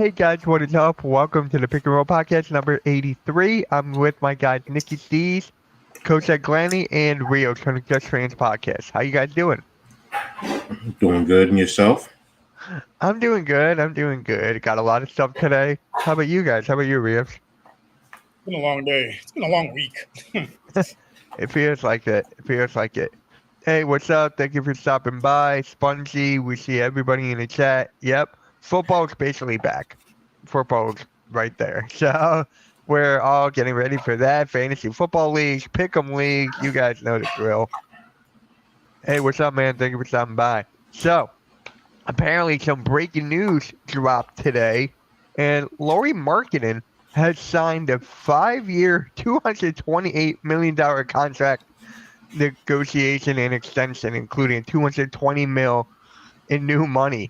Hey guys, what is up? Welcome to the Pick and Roll Podcast number 83. I'm with my guys Nikki Dees, Coach Ed Glanny, and Rio from the Just Fans Podcast. How you guys doing? Doing good, and yourself? I'm doing good. I'm doing good. Got a lot of stuff today. How about you guys? How about you, Rio? It's been a long day. It's been a long week. It feels like it. It feels like it. Hey, what's up? Thank you for stopping by. Spongy, we see everybody in the chat. Yep. Football's basically back. Football's right there. So we're all getting ready for that. Fantasy football leagues, pick'em leagues. You guys know the drill. Hey, what's up, man? Thank you for stopping by. So apparently some breaking news dropped today, and Laurie Markkinen has signed a 5-year, $228 million contract negotiation and extension, including $220 million in new money.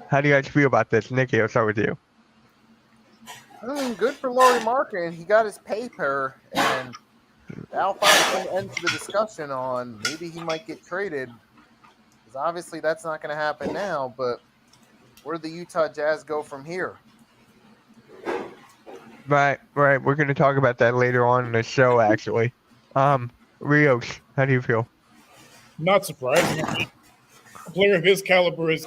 How do you guys feel about this? Nikki, I'll start with you. I mean, good for Laurie Markkinen. He got his paper, and that'll finally end to the discussion on maybe he might get traded. Because obviously that's not going to happen now, but where do the Utah Jazz go from here? Right. We're going to talk about that later on in the show, actually. Rios, how do you feel? Not surprising. A player of his caliber is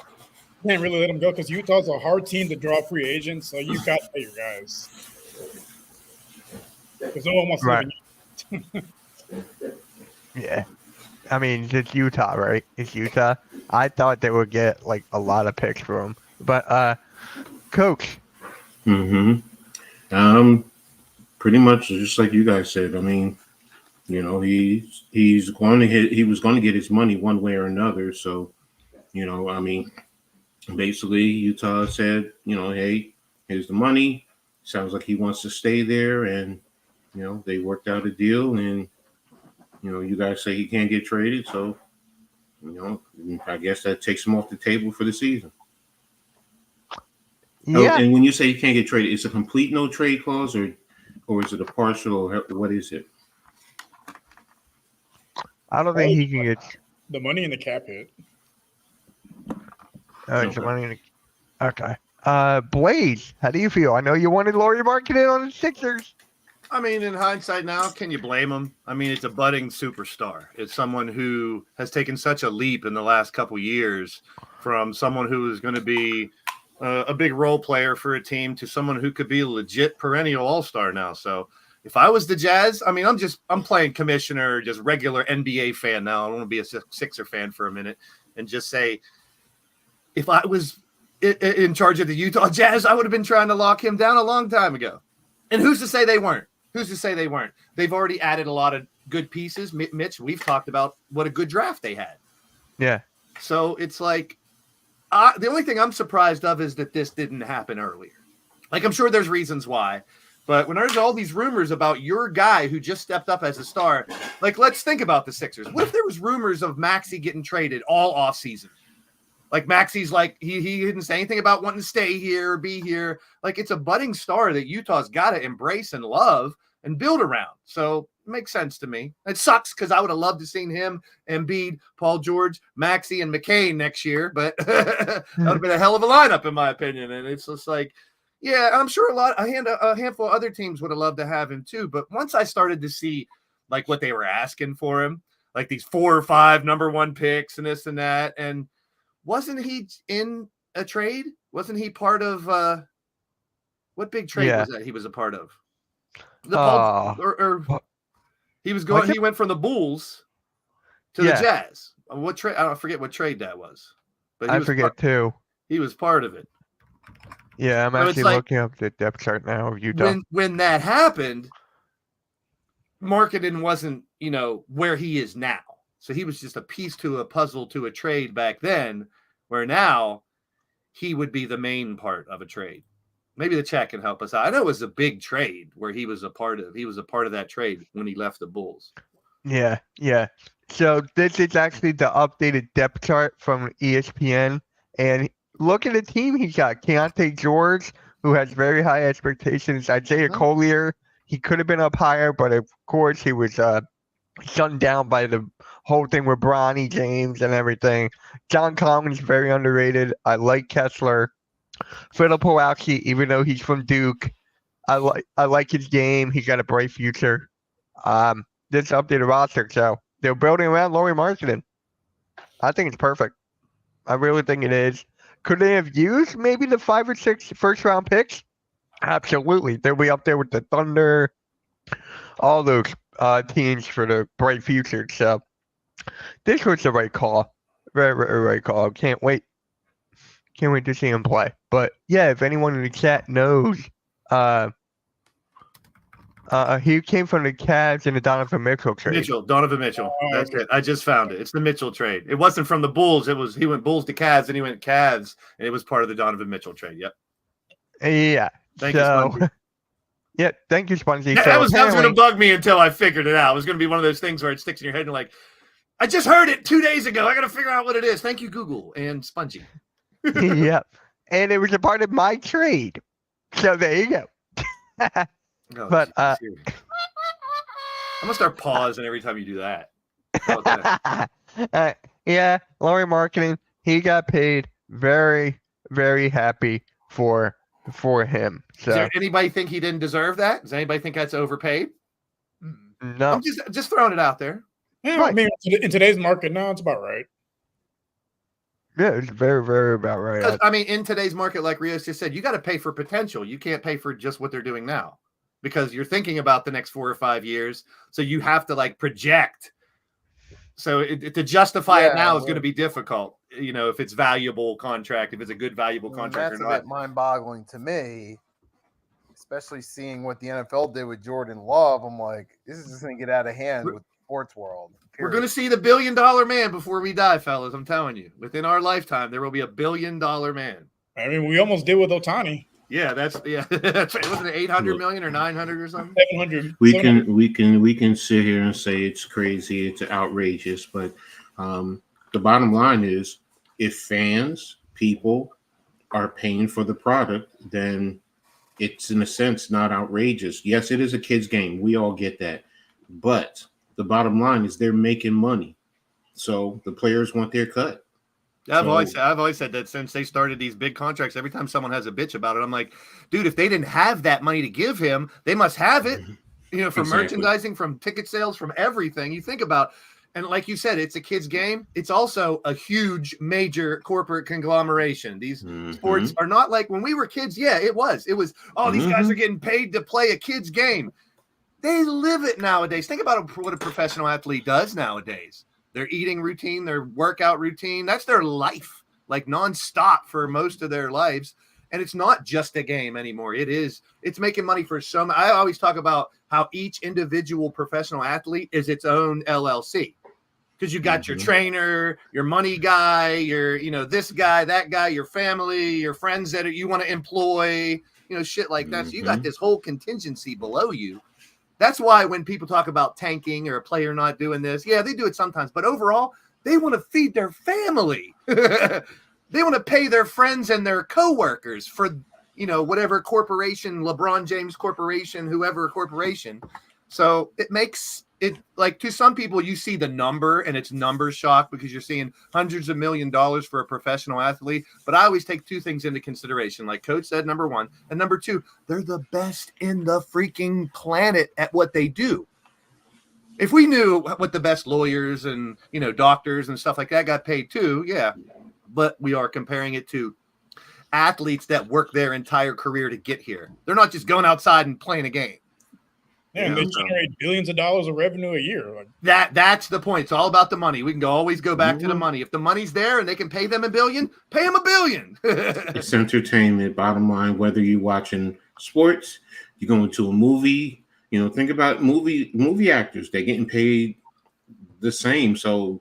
can't really let him go because Utah's a hard team to draw free agents, so you got to pay your guys. Because no one wants to live in Yeah. I mean, it's Utah, right? It's Utah. I thought they would get, like, a lot of picks for him. But, Coach. Pretty much just like you guys said. I mean, you know, he was going to get his money one way or another. So, you know, I mean, basically Utah said, you know, hey, here's the money. Sounds like he wants to stay there, and you know, they worked out a deal, and you know, you guys say he can't get traded, so you know, I guess that takes him off the table for the season. Yeah. Oh, and when you say he can't get traded, it's a complete no trade clause, or is it a partial, or what is it? I don't think he can get the money in the cap hit. Okay. Blaze, how do you feel? I know you wanted Laurie Markkinen on the Sixers. I mean, in hindsight now, can you blame him? I mean, it's a budding superstar. It's someone who has taken such a leap in the last couple years from someone who is going to be a big role player for a team to someone who could be a legit perennial all-star now. So if I was the Jazz, I mean, I'm playing commissioner, just regular NBA fan now. I want to be a Sixer fan for a minute and just say, if I was in charge of the Utah Jazz, I would have been trying to lock him down a long time ago. And who's to say they weren't? Who's to say they weren't? They've already added a lot of good pieces. Mitch, we've talked about what a good draft they had. Yeah. So it's like, the only thing I'm surprised of is that this didn't happen earlier. Like, I'm sure there's reasons why. But when there's all these rumors about your guy who just stepped up as a star, like, let's think about the Sixers. What if there was rumors of Maxey getting traded all offseason? Like, Maxey's like, he didn't say anything about wanting to stay here or be here. Like, it's a budding star that Utah's got to embrace and love and build around. So it makes sense to me. It sucks because I would have loved to seen him, Embiid, Paul George, Maxey, and McCain next year. But that would have been a hell of a lineup, in my opinion. And it's just like, yeah, I'm sure a handful of other teams would have loved to have him too. But once I started to see, like, what they were asking for him, like these 4 or 5 number 1 picks and this and that, and wasn't he in a trade? Wasn't he part of what big trade was that he was a part of? He was going. He went from the Bulls to the Jazz. What trade? I forget what trade that was. But I forget too. He was part of it. Yeah, I'm actually looking up the depth chart now of Utah. When that happened, Markkinen wasn't, you know, where he is now. So he was just a piece to a puzzle to a trade back then, where now he would be the main part of a trade. Maybe the chat can help us out. I know it was a big trade where he was a part of that trade when he left the Bulls. Yeah. So this is actually the updated depth chart from ESPN. And look at the team he's got. Keontae George, who has very high expectations. Isaiah Collier, he could have been up higher, but of course he was shut down by the whole thing with Bronny James and everything. John Collins, very underrated. I like Kessler. Fiddle Pawlowski, even though he's from Duke, I like his game. He's got a bright future. This updated roster, so they're building around Lauri Markkanen. I think it's perfect. I really think it is. Could they have used maybe the 5 or 6 first-round picks? Absolutely. They'll be up there with the Thunder, all those teams for the bright future. So this was the right call. Very, very right call. Can't wait. Can't wait to see him play. But yeah, if anyone in the chat knows, he came from the Cavs in the Donovan Mitchell trade. Donovan Mitchell. That's it. I just found it. It's the Mitchell trade. It wasn't from the Bulls. He went Bulls to Cavs, and he went Cavs, and it was part of the Donovan Mitchell trade. Yep. Yeah. Thank you, Spongy. Yeah, thank you, Spongy. Yeah, so that was going to bug me until I figured it out. It was going to be one of those things where it sticks in your head and you're like, I just heard it 2 days ago. I got to figure out what it is. Thank you, Google and Spongy. Yep. And it was a part of my trade. So there you go. Oh, But, I'm going to start pausing every time you do that. How about that? Yeah, Lauri Markkanen, he got paid. Very, very happy for him. So Does there anybody think he didn't deserve that? Does anybody think that's overpaid? no. I'm just throwing it out there. Yeah, I Right. mean, in today's market now, it's about right. Yeah, it's very, very about right. 'Cause, I mean, in today's market, like Rios just said, you got to pay for potential. You can't pay for just what they're doing now because you're thinking about the next 4 or 5 years. So you have to like project. So to justify it now is going to be difficult. You know, if it's valuable contract, if it's a good valuable contract That's or a not. bit mind-boggling to me, especially seeing what the NFL did with Jordan Love. I'm like, this is just going to get out of hand with the sports world. We're going to see the $1 billion man before we die, fellas. I'm telling you, within our lifetime, there will be $1 billion man. I mean, we almost did with Otani. Yeah, that's right. Wasn't it 800 million or 900 or something? 700. We can sit here and say it's crazy, it's outrageous, but the bottom line is, if fans, people are paying for the product, then it's in a sense not outrageous. Yes, it is a kid's game. We all get that, but the bottom line is they're making money, so the players want their cut. I've always said that since they started these big contracts. Every time someone has a bitch about it, I'm like, dude, if they didn't have that money to give him, they must have it. You know, from merchandising, from ticket sales, from everything. You think about, and like you said, it's a kid's game. It's also a huge, major corporate conglomeration. These sports are not like when we were kids. Yeah, it was. Oh, these guys are getting paid to play a kid's game. They live it nowadays. Think about what a professional athlete does nowadays. Their eating routine, their workout routine, that's their life, like nonstop for most of their lives. And it's not just a game anymore. It's making money for some. I always talk about how each individual professional athlete is its own LLC. Because you got your trainer, your money guy, your, this guy, that guy, your family, your friends that you want to employ, shit like that. So you got this whole contingency below you. That's why when people talk about tanking or a player not doing this, yeah, they do it sometimes. But overall, they want to feed their family. They want to pay their friends and their coworkers for, whatever corporation, LeBron James Corporation, whoever corporation. So it makes it like, to some people, you see the number and it's number shock because you're seeing hundreds of $1 million for a professional athlete. But I always take two things into consideration. Like Coach said, number one, and number two, they're the best in the freaking planet at what they do. If we knew what the best lawyers and, doctors and stuff like that got paid too, yeah. But we are comparing it to athletes that work their entire career to get here. They're not just going outside and playing a game. Yeah, and they generate billions of dollars of revenue a year. Like, that's the point. It's all about the money. We can always go back to the money. If the money's there and they can pay them $1 billion, pay them $1 billion. It's entertainment. Bottom line, whether you're watching sports, you're going to a movie. Think about movie actors. They're getting paid the same. So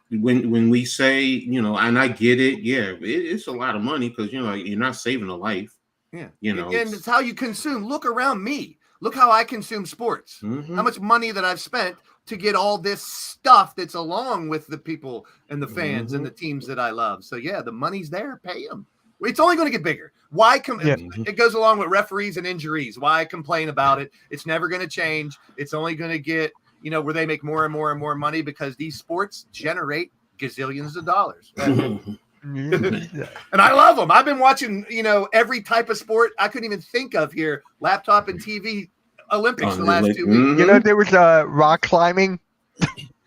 when we say, and I get it, it's a lot of money because you're not saving a life. Yeah, and it's how you consume. Look around me. Look how I consume sports. How much money that I've spent to get all this stuff that's along with the people and the fans and the teams that I love. So yeah, the money's there. Pay them. It's only going to get bigger. Why It goes along with referees and injuries. Why complain about it? It's never going to change. It's only going to get, where they make more and more and more money because these sports generate gazillions of dollars. Yeah. And I love them. I've been watching, every type of sport I couldn't even think of here. Laptop and TV Olympics the last 2 weeks. You know, there was rock climbing.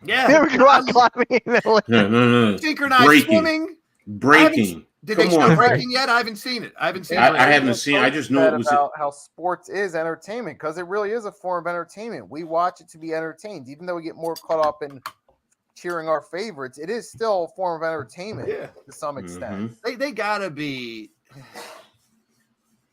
Yeah. There was rock climbing in the Olympics. No. Synchronized swimming. Breaking. Did Come they show on. breaking yet? I haven't seen it. I haven't seen. I just know it was about how sports is entertainment because it really is a form of entertainment. We watch it to be entertained, even though we get more caught up in cheering our favorites. It is still a form of entertainment to some extent. They gotta be.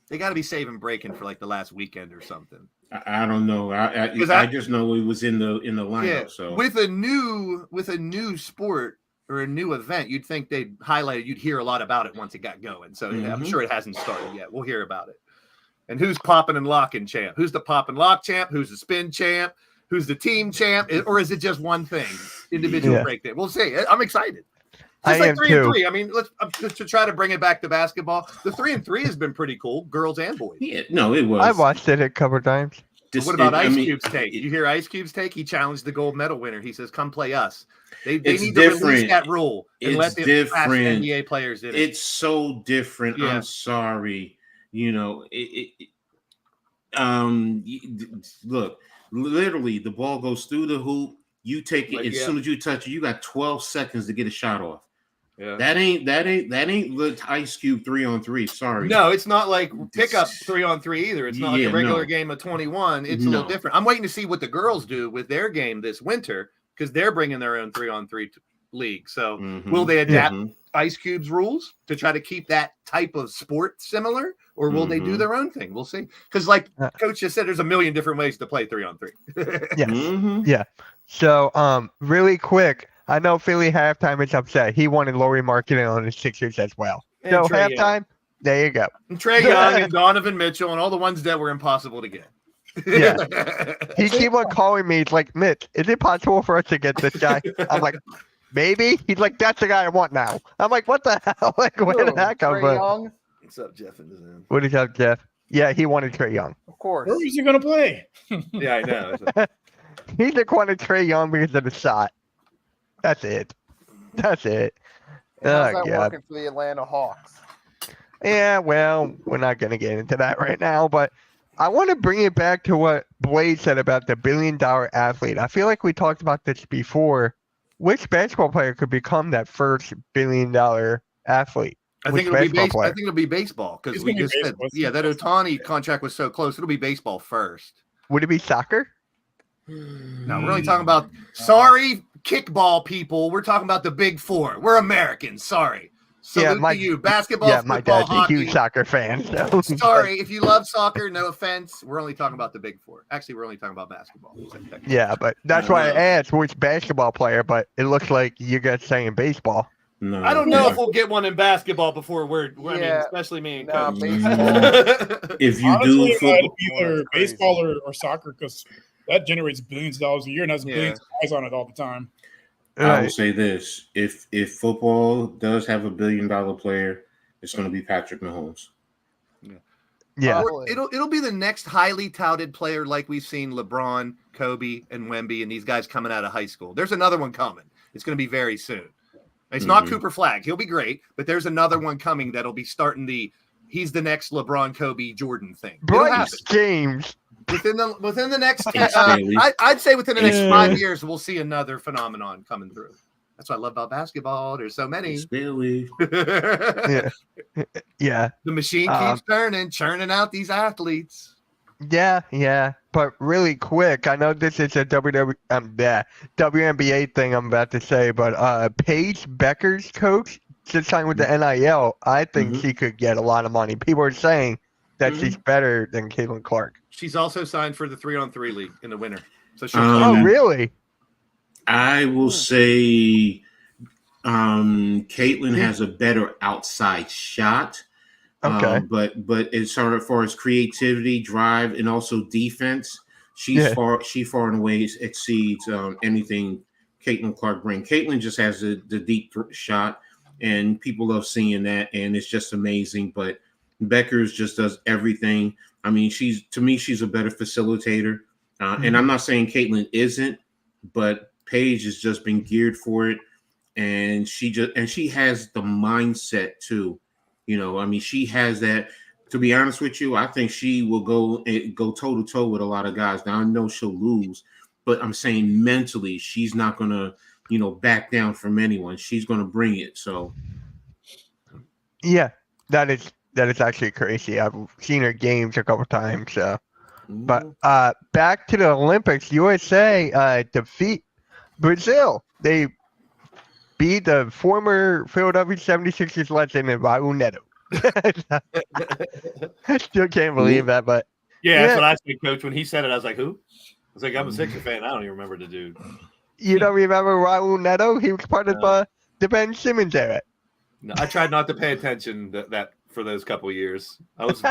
They got to be saving breaking for like the last weekend or something. I don't know. I just know it was in the lineup. Yeah. So with a new sport or a new event, you'd think they'd highlight it. You'd hear a lot about it once it got going. So I'm sure it hasn't started yet. We'll hear about it. And who's popping and locking champ? Who's the pop and lock champ? Who's the spin champ? Who's the team champ? Or is it just one thing? Individual breakdown. We'll see. I'm excited. Just like 3 and 3. I mean, let's to try to bring it back to basketball. The 3 and 3 has been pretty cool, girls and boys. Yeah, no, it was. I watched it a couple times. What about Ice Cube's take? Did you hear Ice Cube's take? He challenged the gold medal winner. He says, "Come play us." They need to release that rule and let the past NBA players in it. It's so different. Yeah. I'm sorry. Look, literally, the ball goes through the hoop. You take it as soon as you touch it. You got 12 seconds to get a shot off. Yeah. That ain't the Ice Cube 3-on-3. Sorry. No, it's not like pickup 3-on-3 either. It's not like a regular game of 21. It's a little different. I'm waiting to see what the girls do with their game this winter because they're bringing their own 3-on-3 league. So will they adapt Ice Cube's rules to try to keep that type of sport similar, or will they do their own thing? We'll see. Because like Coach just said, there's a million different ways to play 3-on-3. Yeah. So really quick. I know Philly halftime is upset. He wanted Lauri Markkanen on the Sixers as well. And so Trae halftime, Young. There you go. And Trae Young and Donovan Mitchell and all the ones that were impossible to get. Yeah. He keep on calling me. He's like, Mitch, is it possible for us to get this guy? I'm like, maybe. He's like, that's the guy I want now. I'm like, what the hell? Like, where did that come from? What's up, Jeff? What is up, Jeff? Yeah, he wanted Trae Young. Of course. Where is he going to play? Yeah, I know. He just wanted Trae Young because of the shot. That's it. How's that working for the Atlanta Hawks? Yeah, well, we're not going to get into that right now, but I want to bring it back to what Blade said about the billion-dollar athlete. I feel like we talked about this before. Which basketball player could become that first billion-dollar athlete? I think it'll be baseball because we just said, that Ohtani contract was so close. It'll be baseball first. Would it be soccer? No, we're only talking about kickball people. We're talking about the big four. We're Americans. Sorry. Salute to you. Basketball, football, my dad's hockey. a huge soccer fan. So. Sorry, if you love soccer, no offense. We're only talking about the big four. Actually, we're only talking about basketball. Yeah, but that's why I asked which basketball player, but it looks like you guys saying baseball. No, I don't know if we'll get one in basketball before I mean, especially me and Coach. If you honestly, do football, either baseball or soccer, because that generates billions of dollars a year and has billions of eyes on it all the time. I will say this: if football does have a $1 billion player, it's going to be Patrick Mahomes. Yeah, it'll be the next highly touted player, like we've seen LeBron, Kobe, and Wemby, and these guys coming out of high school. There's another one coming. It's going to be very soon. It's not Cooper Flagg. He'll be great, but there's another one coming that'll be starting he's the next LeBron, Kobe, Jordan thing. Bryce James. Within the next, I'd say within the next 5 years, we'll see another phenomenon coming through. That's what I love about basketball. There's so many. Yeah. The machine keeps churning out these athletes. Yeah. But really quick, I know this is a WNBA thing I'm about to say, but Paige Becker's coach just signed with the NIL. I think she could get a lot of money. People are saying that she's better than Caitlin Clark. She's also signed for the 3-on-3 league in the winter. So really? I will say Caitlin has a better outside shot. Okay. But as far as creativity, drive, and also defense, she far and away exceeds anything Caitlin Clark brings. Caitlin just has the deep shot, and people love seeing that, and it's just amazing. But Beckers just does everything. I mean, she's a better facilitator, and I'm not saying Caitlin isn't, but Paige has just been geared for it. and she has the mindset too. You know, I mean, she has that. To be honest with you, I think she will go toe to toe with a lot of guys. Now I know she'll lose, but I'm saying mentally, she's not gonna, back down from anyone. She's gonna bring it. So Yeah, that is actually crazy. I've seen her games a couple times. But back to the Olympics, USA defeat Brazil. They beat the former Philadelphia 76ers legend Raul Neto. I still can't believe that, but Yeah, that's what I said, Coach. When he said it, I was like, who? I was like, I'm a Sixer fan. I don't even remember the dude. you don't remember Raul Neto? He was part of the Ben Simmons era. No, I tried not to pay attention that for those couple years. I was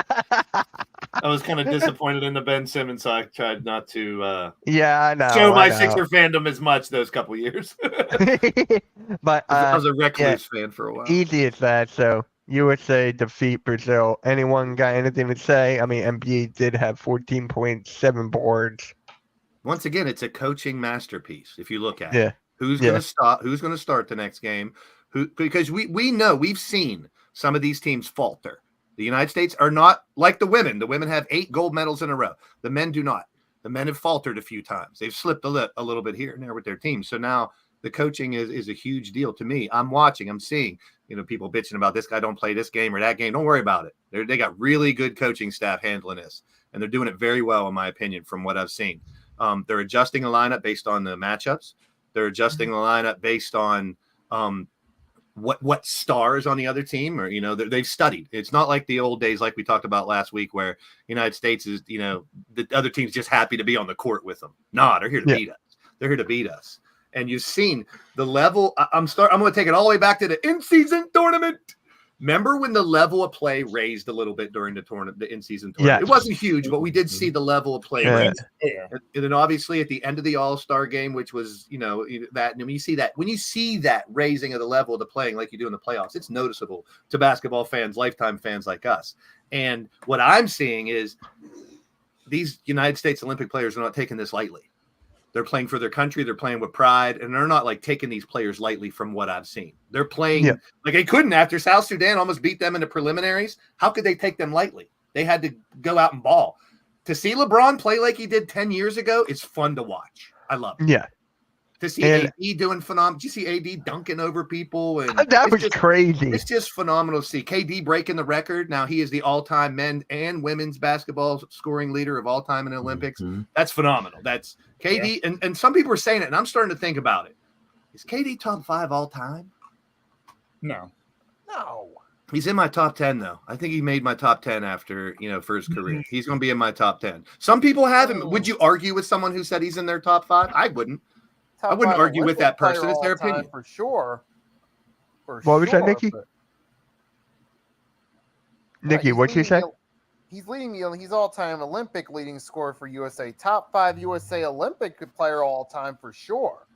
kind of disappointed in the Ben Simmons, so I tried not to Yeah, I know. show my I know. Sixer fandom as much those couple years. But I was a Recluse fan for a while. easy as that. So USA defeat Brazil. Anyone got anything to say? I mean, Embiid did have 14.7 boards. Once again, it's a coaching masterpiece. If you look at Yeah. it, who's going to stop? Who's going to start the next game? Because we know we've seen some of these teams falter. The United States are not like the women. The women have 8 gold medals in a row. The men do not. The men have faltered a few times. They've slipped a little bit here and there with their teams. So now the coaching is a huge deal to me. I'm watching. I'm seeing people bitching about this guy don't play this game or that game. Don't worry about it. They got really good coaching staff handling this, and they're doing it very well, in my opinion, from what I've seen. They're adjusting the lineup based on the matchups. They're adjusting the lineup based on what stars on the other team, or they've studied. It's not like the old days, like we talked about last week, where United States is the other team's just happy to be on the court with them. Nah, they're here to beat us. They're here to beat us. And you've seen the level. I'm going to take it all the way back to the in-season tournament. Remember when the level of play raised a little bit during the tournament, the in-season tournament? Yes. It wasn't huge, but we did see the level of play Yeah. raise. Yeah. And then obviously at the end of the All-Star game, which was, that, and when you see that raising of the level of the playing like you do in the playoffs, it's noticeable to basketball fans, lifetime fans like us. And what I'm seeing is these United States Olympic players are not taking this lightly. They're playing for their country. They're playing with pride, and they're not like taking these players lightly from what I've seen. They're playing like they couldn't after South Sudan almost beat them in the preliminaries. How could they take them lightly? They had to go out and ball. To see LeBron play like he did 10 years ago, it's fun to watch. I love it. Yeah. To see AD doing phenomenal. Did you see AD dunking over people? And That was crazy. It's just phenomenal to see. KD breaking the record. Now he is the all-time men and women's basketball scoring leader of all time in the Olympics. Mm-hmm. That's phenomenal. That's KD. Yeah. And some people are saying it, and I'm starting to think about it. Is KD top 5 all time? No. He's in my top 10, though. I think he made my top 10 after, for his career. He's going to be in my top 10. Some people have him. Would you argue with someone who said he's in their top 5? I wouldn't. I wouldn't argue with that person. It's their opinion. For sure. What was that, Nikki? Nikki, what'd you say? He's leading he's all-time Olympic leading scorer for USA. Top 5 USA Olympic player all time for sure.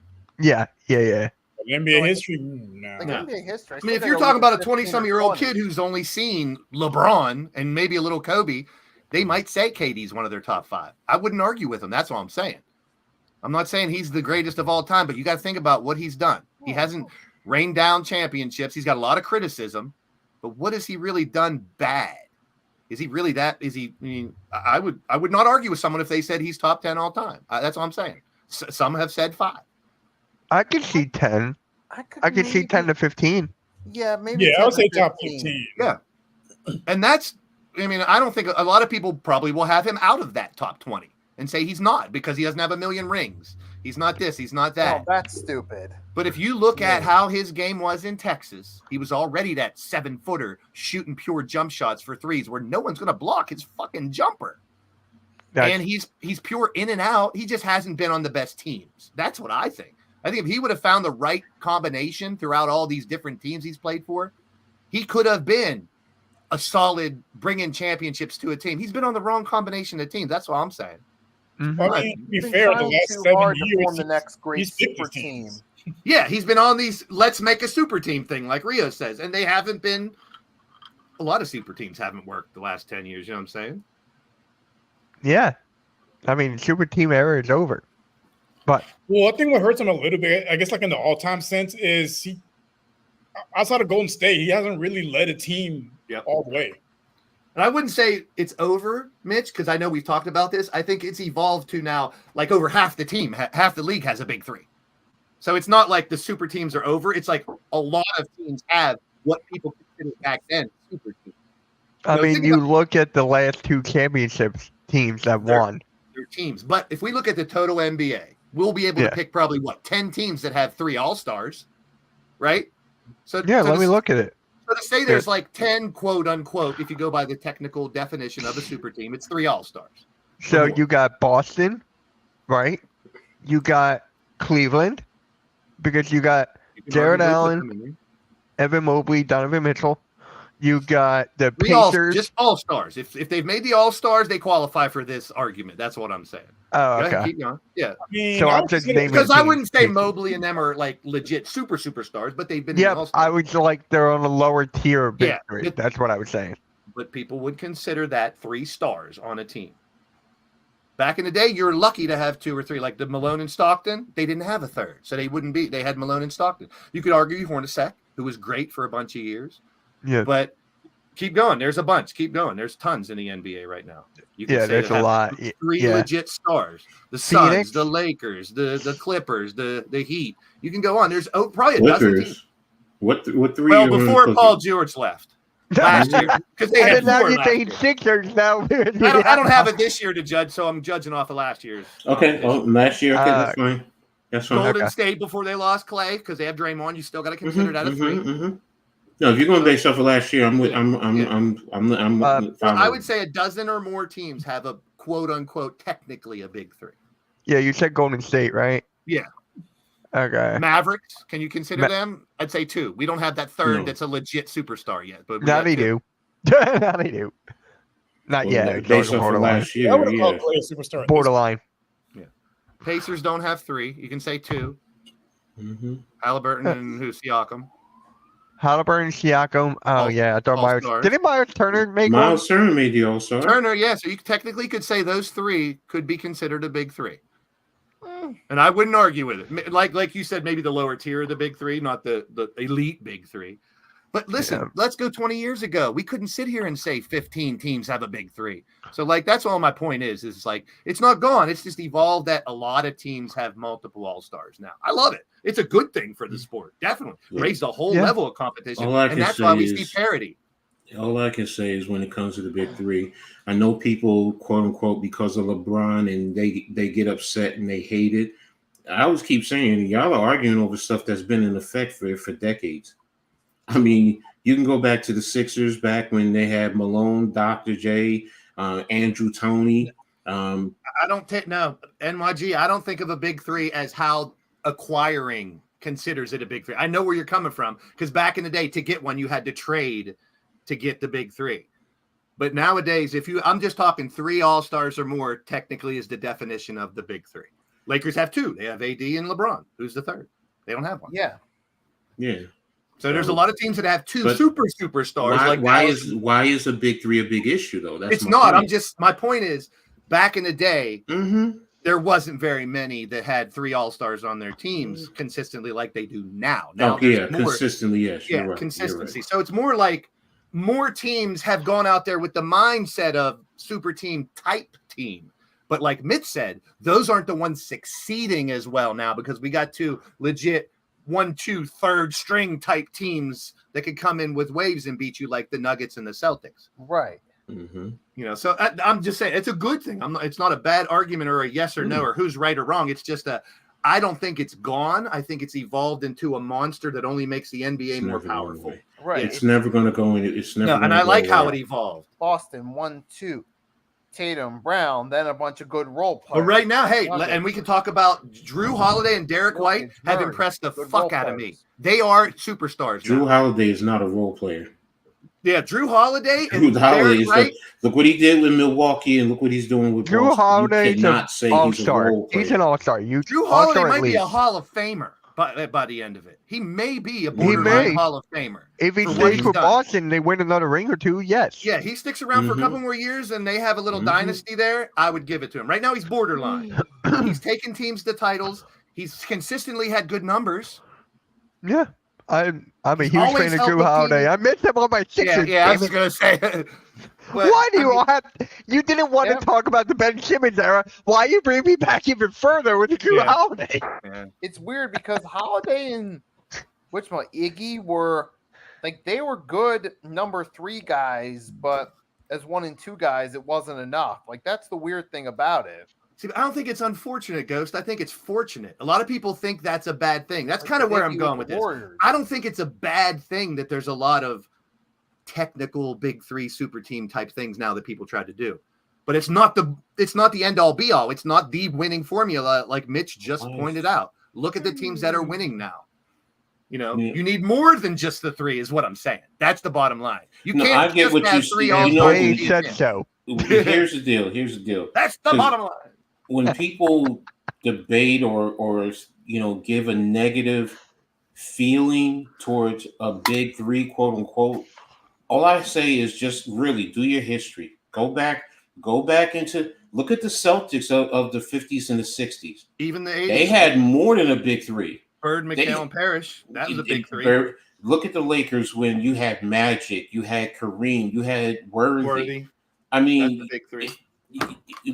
Yeah. NBA history? No. Like NBA history. I mean, if you're talking about a 20-some-year-old kid who's only seen LeBron and maybe a little Kobe, they might say KD's one of their top 5. I wouldn't argue with him. That's all I'm saying. I'm not saying he's the greatest of all time, but you got to think about what he's done. He hasn't rained down championships. He's got a lot of criticism, but what has he really done bad? Is he really that? Is he? I mean, I would not argue with someone if they said he's top 10 all time. That's all I'm saying. Some have said 5. I could see 10. I could see 10 to 15. Yeah, maybe. Yeah, I would say top 15. Yeah, and that's. I mean, I don't think a lot of people probably will have him out of that top 20 and say he's not because he doesn't have a million rings. He's not this. He's not that. Oh, that's stupid. But if you look at how his game was in Texas, he was already that 7-footer shooting pure jump shots for threes where no one's going to block his fucking jumper. And he's pure in and out. He just hasn't been on the best teams. That's what I think. I think if he would have found the right combination throughout all these different teams he's played for, he could have been a solid bring-in championships to a team. He's been on the wrong combination of teams. That's what I'm saying. Mm-hmm. I mean, to be fair, the last 7 years, the next great he's super picked team. teams. Yeah, he's been on these let's make a super team thing, like Rio says, and they haven't been. A lot of super teams haven't worked the last 10 years. You know what I'm saying? Yeah. I mean, super team era is over. But Well, I think what hurts him a little bit, I guess, like in the all-time sense, is he outside of Golden State, he hasn't really led a team all the way. And I wouldn't say it's over, Mitch, because I know we've talked about this. I think it's evolved to now, like over half the team, half the league has a big three. So it's not like the super teams are over. It's like a lot of teams have what people considered back then super teams. I So mean, think you about- look at the last two championships teams that won. Their teams. But if we look at the total NBA, we'll be able Yeah. to pick probably 10 teams that have 3 all-stars, right? So Yeah, so let to- me look at it. So to say there's like 10 quote unquote, if you go by the technical definition of a super team, it's 3 all-stars. So more. you got Boston, right? You got Cleveland, because you got You can Jared arguably put Allen, them in there. Evan Mobley, Donovan Mitchell. You got the 3 all, Pacers. just all-stars. If they've made the all-stars, they qualify for this argument. That's what I'm saying. Oh, Go ahead, okay. keep going. Yeah. I mean, So I I'm would just consider- naming- Because I teams. wouldn't say Mobley and them are like legit superstars, but they've been in the Yep, all-stars. I was like they're on a lower tier of big Yeah, three. it- That's what I was saying. But people would consider that 3 stars on a team. Back in the day, you're lucky to have 2 or 3. Like the Malone and Stockton, they didn't have a third, so they wouldn't be. They had Malone and Stockton. You could argue Hornacek, who was great for a bunch of years, Yeah, but keep going. There's a bunch. Keep going. There's tons in the NBA right now. You yeah, say there's they a have lot. 3 Yeah, legit stars: the Suns, Phoenix? the Lakers, the Clippers, the Heat. You can go on. There's probably a dozen teams. Clippers. What 3? Well, are on before the Paul Clippers? George left last year, because they and had then now 4 you're last saying year. Sixers now. I don't have it this year to judge, so I'm judging off of last year's. Okay, last year. Okay, Uh, that's fine. That's fine. Golden Okay. State before they lost Clay because they have Draymond. You still got to consider that a 3. No, if you're going based off of last year, I'm with. I'm Uh, fine I with would say a dozen or more teams have a quote unquote technically a big 3. Yeah, you said Golden State, right? Yeah. Okay. Mavericks, can you consider Ma- them? I'd say 2. We don't have that third No. that's a legit superstar yet, but we Now got they 2. do. Now they do. Not Well, yet. based off of Borderline. last I year, would have yeah. called Clay a superstar. Borderline. Pacers don't have 3. You can say 2. Mm-hmm. Halliburton and who's Siakam. Halliburton, Siakam. Oh All- yeah, I thought Myers. all-stars. Didn't Myers Turner make one? Miles Turner made the All Star. Turner, yeah. So you technically could say those 3 could be considered a big 3. And I wouldn't argue with it. Like you said, maybe the lower tier of the big 3, not the elite big 3. But listen, Yeah. let's go 20 years ago. We couldn't sit here and say 15 teams have a big 3. So like that's all my point is like it's not gone. It's just evolved that a lot of teams have multiple all-stars now. I love it. It's a good thing for the sport. Definitely. Yeah. Raise the whole Yeah. level of competition. All I And can that's why say we see is- parity. All I can say is when it comes to the big 3, I know people, quote unquote, because of LeBron and they get upset and they hate it. I always keep saying y'all are arguing over stuff that's been in effect for decades. I mean, you can go back to the Sixers back when they had Malone, Dr. J, Andrew Toney. I don't take no NYG. I don't think of a big 3 as how acquiring considers it a big 3. I know where you're coming from because back in the day, to get one, you had to trade to get the big 3. But nowadays, I'm just talking 3 all-stars or more, technically is the definition of the big 3. Lakers have 2. They have AD and LeBron. Who's the third? They don't have one. Yeah. Yeah. So there's a lot of teams that have 2 But superstars. Why is a big 3 a big issue though? That's It's my not. point. My point is, back in the day, Mm-hmm. there wasn't very many that had 3 all-stars on their teams consistently like they do now. Now Oh, yeah, there's more, consistently, yes. You're right. consistency. You're right. So it's more like more teams have gone out there with the mindset of super team type team. But like Mitch said, those aren't the ones succeeding as well now because we got 2 legit 1, 2, third string type teams that could come in with waves and beat you like the Nuggets and the Celtics. Right. Mm-hmm. You know, so I'm just saying it's a good thing. It's not a bad argument or a yes or no or who's right or wrong. It's just I don't think it's gone. I think it's evolved into a monster that only makes the NBA It's more never going powerful. away. Right. It's never going to go in. It's never. No, and gonna I go like how away. it evolved. Boston 1-2. Tatum, Brown, then a bunch of good role But players. right now, hey, Nuggets. and we can talk about Drew Holiday and Derek White have Murray, impressed the good fuck role out of me. players. They are superstars. Drew now. Holiday is not a role player. Yeah, Drew Holiday Drew and Holiday Derek is White. look what he did with Milwaukee and look what he's doing with Drew Boston. Holiday You is cannot an say all he's a star. role player. He's an all star. Drew Holiday all-star might at be a least. Hall of Famer. by the end of it. He may be a He borderline may. Hall of Famer. If he For what stays he's with done. Boston, they win another ring or two. Yes. Yeah, he sticks around for a Mhm. couple more years and they have a little Mhm. dynasty there. I would give it to him. Right now, he's borderline. He's taken teams to titles. He's consistently had good numbers. Yeah. I'm a He's huge always fan of helped Drew the Holiday. team. I miss him on my Sixers. Yeah, I was damn just it. gonna say. Why do you I mean, all have? You didn't want Yeah. to talk about the Ben Simmons era. Why you bring me back even further with the Drew Yeah. Holiday? It's weird because Holiday and Iggy were like they were good number 3 guys, but as 1 and 2 guys, it wasn't enough. Like that's the weird thing about it. See, I don't think it's unfortunate, Ghost. I think it's fortunate. A lot of people think that's a bad thing. That's Like kind of where I'm Iggy going with with the this. Warriors. I don't think it's a bad thing that there's a lot of technical big 3 super team type things now that people try to do. But it's not the end all be all. It's not the winning formula like Mitch just pointed out. Look at the teams that are winning now. You know, Yeah. you need more than just the 3 is what I'm saying. That's the bottom line. You No, can't I get just what have you 3 say. all You know, Way stars. said so. Here's the deal. Here's the deal. That's the 'Cause bottom line. When people debate or give a negative feeling towards a big 3, quote unquote, all I say is just really do your history. Go back into look at the Celtics of the 50s and the 60s. Even the 80s. They had more than a big 3. Bird, They- McHale, and Parrish. That was a big 3. Look at the Lakers when you had Magic, you had Kareem, you had Worthy. Worthy. I That's mean, the big 3.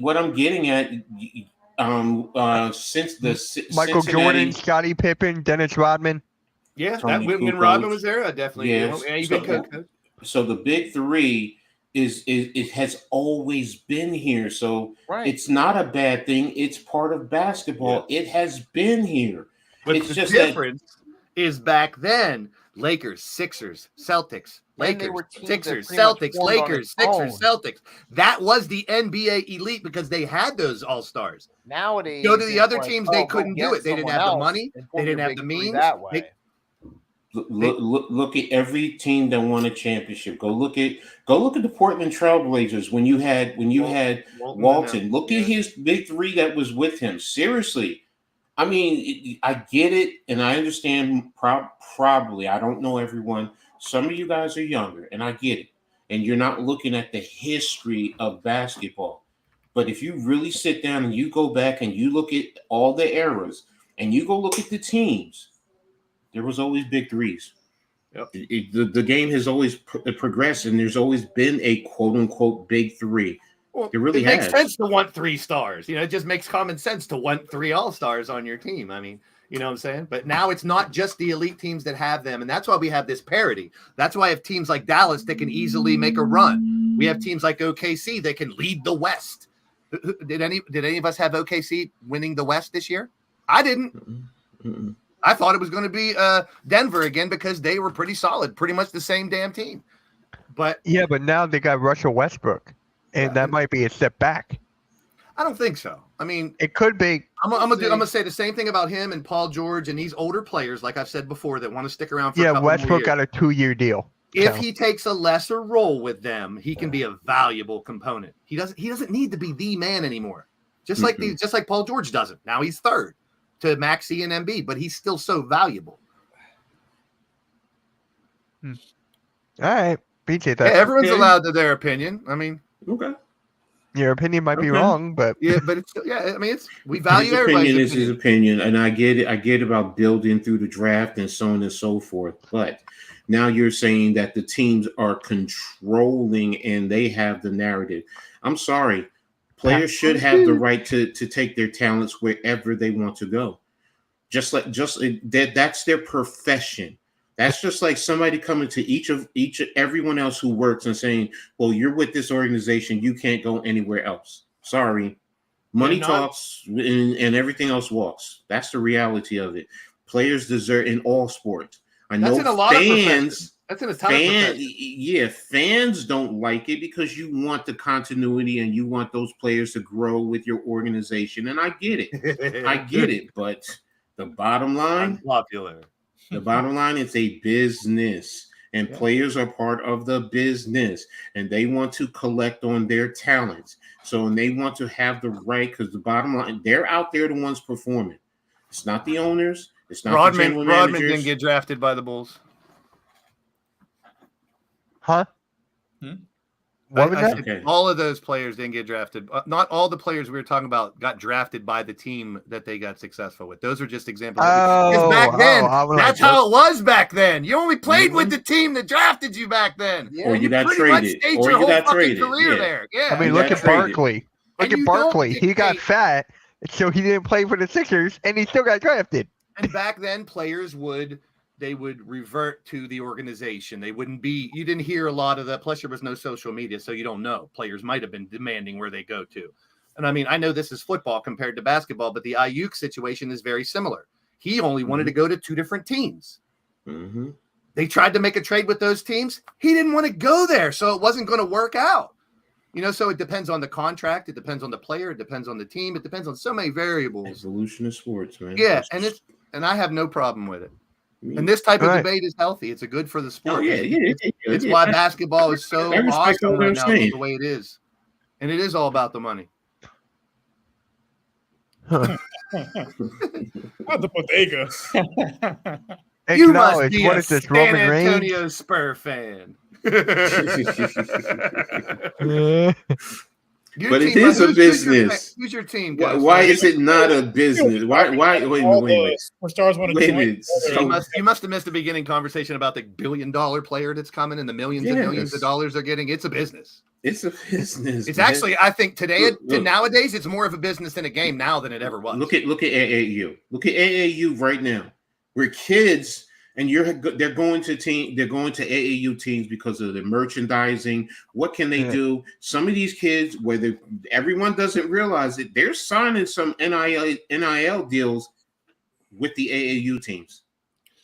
what I'm getting at, since the Michael Cincinnati, Jordan, Scottie Pippen, Dennis Rodman. Yeah, Tony when Kukoc. Rodman was there, I definitely. Yes. Yeah, you So- can coach. so the big 3 is it has always been here. So Right. it's not a bad thing. It's part of basketball. It has been here. But It's the just that- difference is back then, Lakers, Sixers, Celtics, And they Lakers, were teams that Sixers, pretty much Celtics, formed on Lakers, its Sixers, own. Celtics. That was the NBA elite because they had those all stars. Nowadays, Go to the it's other like, teams, oh, they go couldn't do get it. They didn't someone have the else money. and They form didn't your have the big 3 means. that way. Look at every team that won a championship. Go look at the Portland Trailblazers when you had Walton. Look at his big 3 that was with him. Seriously, I mean, I get it and I understand. Probably, I don't know everyone. Some of you guys are younger, and I get it. And you're not looking at the history of basketball. But if you really sit down and you go back and you look at all the eras and you go look at the teams, there was always big 3s. Yep. The game has always progressed, and there's always been a quote unquote big 3. Well, It really makes has. sense to want 3 stars. You know, it just makes common sense to want 3 all-stars on your team. I mean, you know what I'm saying? But now it's not just the elite teams that have them, and that's why we have this parity. That's why I have teams like Dallas that can easily make a run. We have teams like OKC that can lead the West. Did any of us have OKC winning the West this year? I didn't. Mm-mm. I thought it was going to be Denver again because they were pretty solid, pretty much the same damn team. But Yeah, but now they got Russell Westbrook, and that might be a step back. I don't think so. I mean, It could be. I'm gonna say the same thing about him and Paul George and these older players, like I've said before, that want to stick around for a Yeah, couple more Westbrook years. got a 2-year deal. If So- he takes a lesser role with them, he can be a valuable component. He doesn't need to be the man anymore. Just like Paul George doesn't. Now he's third to Maxey and Embiid, but he's still so valuable. All right, BJ, Yeah, that everyone's okay. allowed to their opinion. I mean, Okay. your opinion might be Okay. wrong, but yeah, but it's I mean, we value His everybody's opinion opinion. is his opinion, and I get it. I get about building through the draft and so on and so forth. But now you're saying that the teams are controlling and they have the narrative. I'm sorry, players should have the right to take their talents wherever they want to go. Just that's their profession. That's just like somebody coming to everyone else who works and saying, "Well, you're with this organization, you can't go anywhere else." Sorry. Money talks and everything else walks. That's the reality of it. Players deserve in all sports. I know That's in a lot of fans. professions. That's in a ton of professions. Fans don't like it because you want the continuity and you want those players to grow with your organization. And I get it. I get it. But the bottom line, Unpopular. it's a business. And players are part of the business. And they want to collect on their talents. So and they want to have the right, because the bottom line, they're out there the ones performing. It's not the owners. It's not the general Rodman managers. didn't get drafted by the Bulls. Huh? Hmm? What was I that? said Okay. all of those players didn't get drafted. Not all the players we were talking about got drafted by the team that they got successful with. Those are just examples. Because back then, I was that's like, how it was back then. You only played with the team that drafted you back then. Yeah. Or And you got pretty much traded. stayed Or your you whole got fucking traded. career Yeah. there. Yeah. I mean, You look got at traded. Barkley. Look And at you don't Barkley. He got dictate- fat, so he didn't play for the Sixers, and he still got drafted. And back then, players would revert to the organization. They wouldn't be. You didn't hear a lot of that. Plus, there was no social media, so you don't know. Players might have been demanding where they go to. And I mean, I know this is football compared to basketball, but the Ayuk situation is very similar. He only wanted to go to 2 different teams. Mm-hmm. They tried to make a trade with those teams. He didn't want to go there, so it wasn't going to work out. So it depends on the contract. It depends on the player. It depends on the team. It depends on so many variables. Evolution of sports, man. Yeah, and I have no problem with it. And this type of debate is healthy. It's a good for the sport. Oh, yeah, yeah. It's why basketball is so I respect awesome what right they're now, saying. the way it is. And it is all about the money. Not the bodega. You must Acknowledge, be what a is this, San Roman Reigns? Antonio Spur fan. Your But it team- is a business. Who's your team? Why is it not a business? Why? Wait a All minute. the superstars want to Wait a join. minute. together. You must have missed the beginning conversation about the $1 billion player that's coming and the millions and millions of Yes. dollars they're getting. It's a business. It's a business. It's man. actually, I think today, Look. nowadays, it's more of a business than a game now than it ever was. Look at AAU. Look at AAU right now. We're kids, and they're going to AAU teams because of the merchandising. What can they do? Some of these kids, everyone doesn't realize it, they're signing some NIL deals with the AAU teams.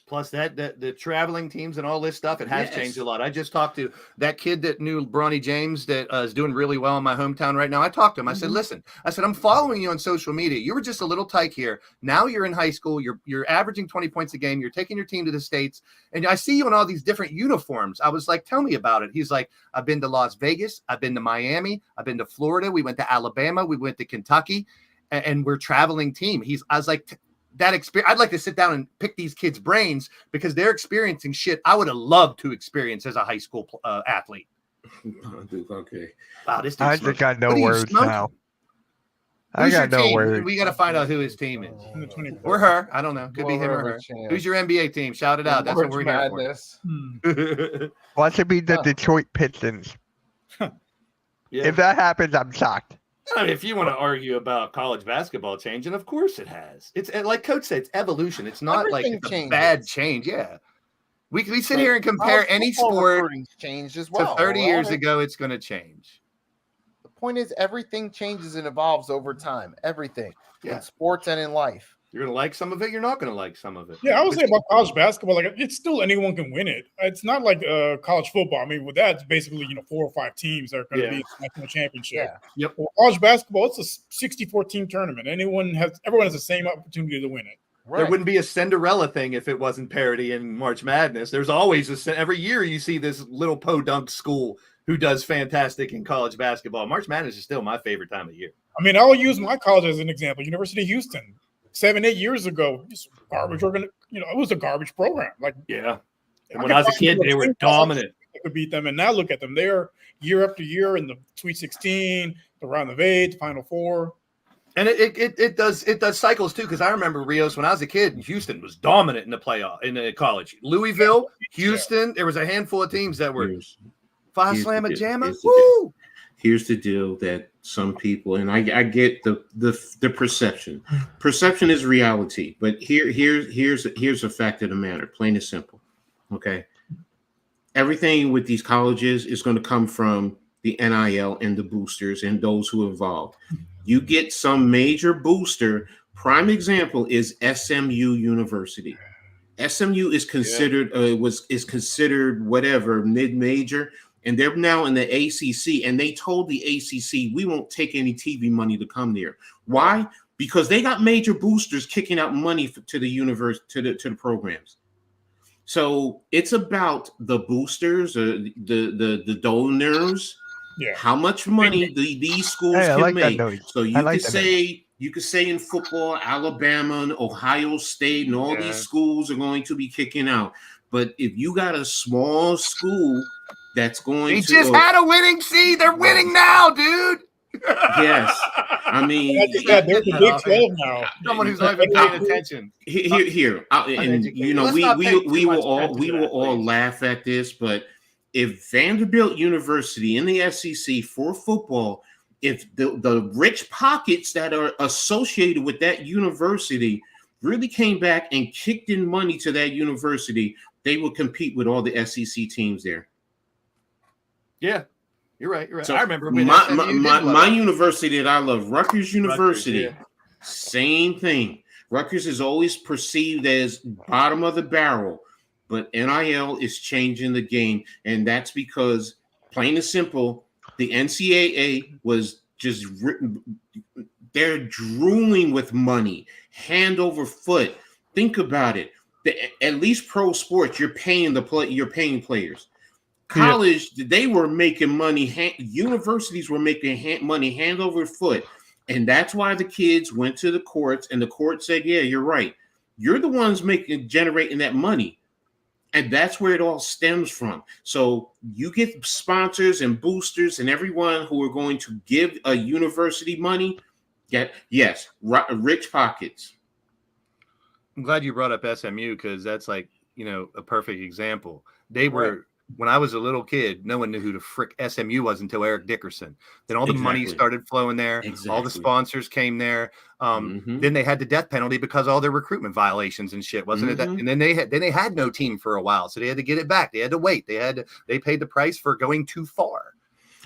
Plus that the traveling teams and all this stuff, it has Yes. changed a lot. I just talked to that kid that knew Bronny James that is doing really well in my hometown right now. I talked to him. I said, listen, I'm following you on social media. You were just a little tyke here. Now you're in high school. You're averaging 20 points a game. You're taking your team to the States. And I see you in all these different uniforms. I was like, tell me about it. He's like, I've been to Las Vegas. I've been to Miami. I've been to Florida. We went to Alabama. We went to Kentucky. And we're traveling team. I was like, that experience, I'd like to sit down and pick these kids' brains because they're experiencing shit I would have loved to experience as a high school athlete. Okay. Wow, this I dude's just got no What are you words smoking? now. I Who's your got no team? words. We got to find out who his team is. In the 20 Or her. I don't know. Could be him or Whoever her. chance. Who's your NBA team? Shout it out. That's what we're here Madness. for. Watch it be the Huh. Detroit Pistons. Yeah. If that happens, I'm shocked. I mean, if you want to argue about college basketball changing, of course it has. It's like Coach said, it's evolution. It's not Everything like it's a changes. bad change. Yeah. We sit here and compare College any football sport recruiting's changed as well. to 30 Well, years ago, it's going to change. The point is, everything changes and evolves over time. Everything Yeah. in sports and in life. You're going to like some of it. You're not going to like some of it. Yeah, I would say about college basketball, like it's still anyone can win it. It's not like college football. I mean, with that, it's basically 4 or 5 teams that are going to Yeah. be in the national championship. Yeah. Yep. Well, college basketball, it's a 64 team tournament. Everyone has the same opportunity to win it. There wouldn't be a Cinderella thing if it wasn't parody in March Madness. There's always every year you see this little podunk school who does fantastic in college basketball. March Madness is still my favorite time of year. I mean, I'll use my college as an example. University of Houston, 7-8 years ago, it's garbage. It was a garbage program. Like, Yeah. And I when can I was a find kid, people they were that dominant. could beat them, and now look at them. They're year after year in the Sweet 16, the round of 8, Final Four. And it does cycles too, because I remember Rios when I was a kid. Houston was dominant in the playoff in the college. Louisville, Houston, there was a handful of teams that were Phi Here's the Slamma deal. Jamma. Here's the Woo! Here's the deal that some people, and I get the perception. Perception is reality, but here's a fact of the matter, plain and simple. Okay, everything with these colleges is going to come from the NIL and the boosters and those who are involved. You get some major booster. Prime example is SMU University. SMU is considered is considered whatever mid-major, and they're now in the ACC. And they told the ACC, we won't take any TV money to come there. Why? Because they got major boosters kicking out money to the universe to the programs. So it's about the boosters, the donors. Yeah. How much money these schools Hey, I can like that make. note. So you I like could that say you could say in football, Alabama and Ohio State and all these schools are going to be kicking out. But if you got a small school that's going They to just had a winning seed. They're winning now, dude. yes, I mean, There's the Big 12 now. Someone who's not even paying attention. here, and you know, Let's not pay too we much will all attention to that, please. laugh at this, but if Vanderbilt University in the SEC for football, if the rich pockets that are associated with that university really came back and kicked in money to that university, they would compete with all the SEC teams there. Yeah, you're right. You're right. So I remember when my university that I love, Rutgers University, Rutgers, same thing. Rutgers is always perceived as bottom of the barrel, but NIL is changing the game, and that's because, plain and simple, the NCAA was just they're drooling with money, hand over foot. Think about it. At least pro sports, you're paying players. College, they were making money. Universities were making money hand over foot. And that's why the kids went to the courts, and the court said, yeah, you're right. You're the ones generating that money. And that's where it all stems from. So you get sponsors and boosters and everyone who are going to give a university money. Yes, rich pockets. I'm glad you brought up SMU because that's like, a perfect example. They were, when I was a little kid, no one knew who the frick SMU was until Eric Dickerson. Then all the money started flowing there. All the sponsors came there. Then they had the death penalty because all their recruitment violations and shit, wasn't it? And then they had no team for a while, so they had to get it back. They had to wait. They paid the price for going too far.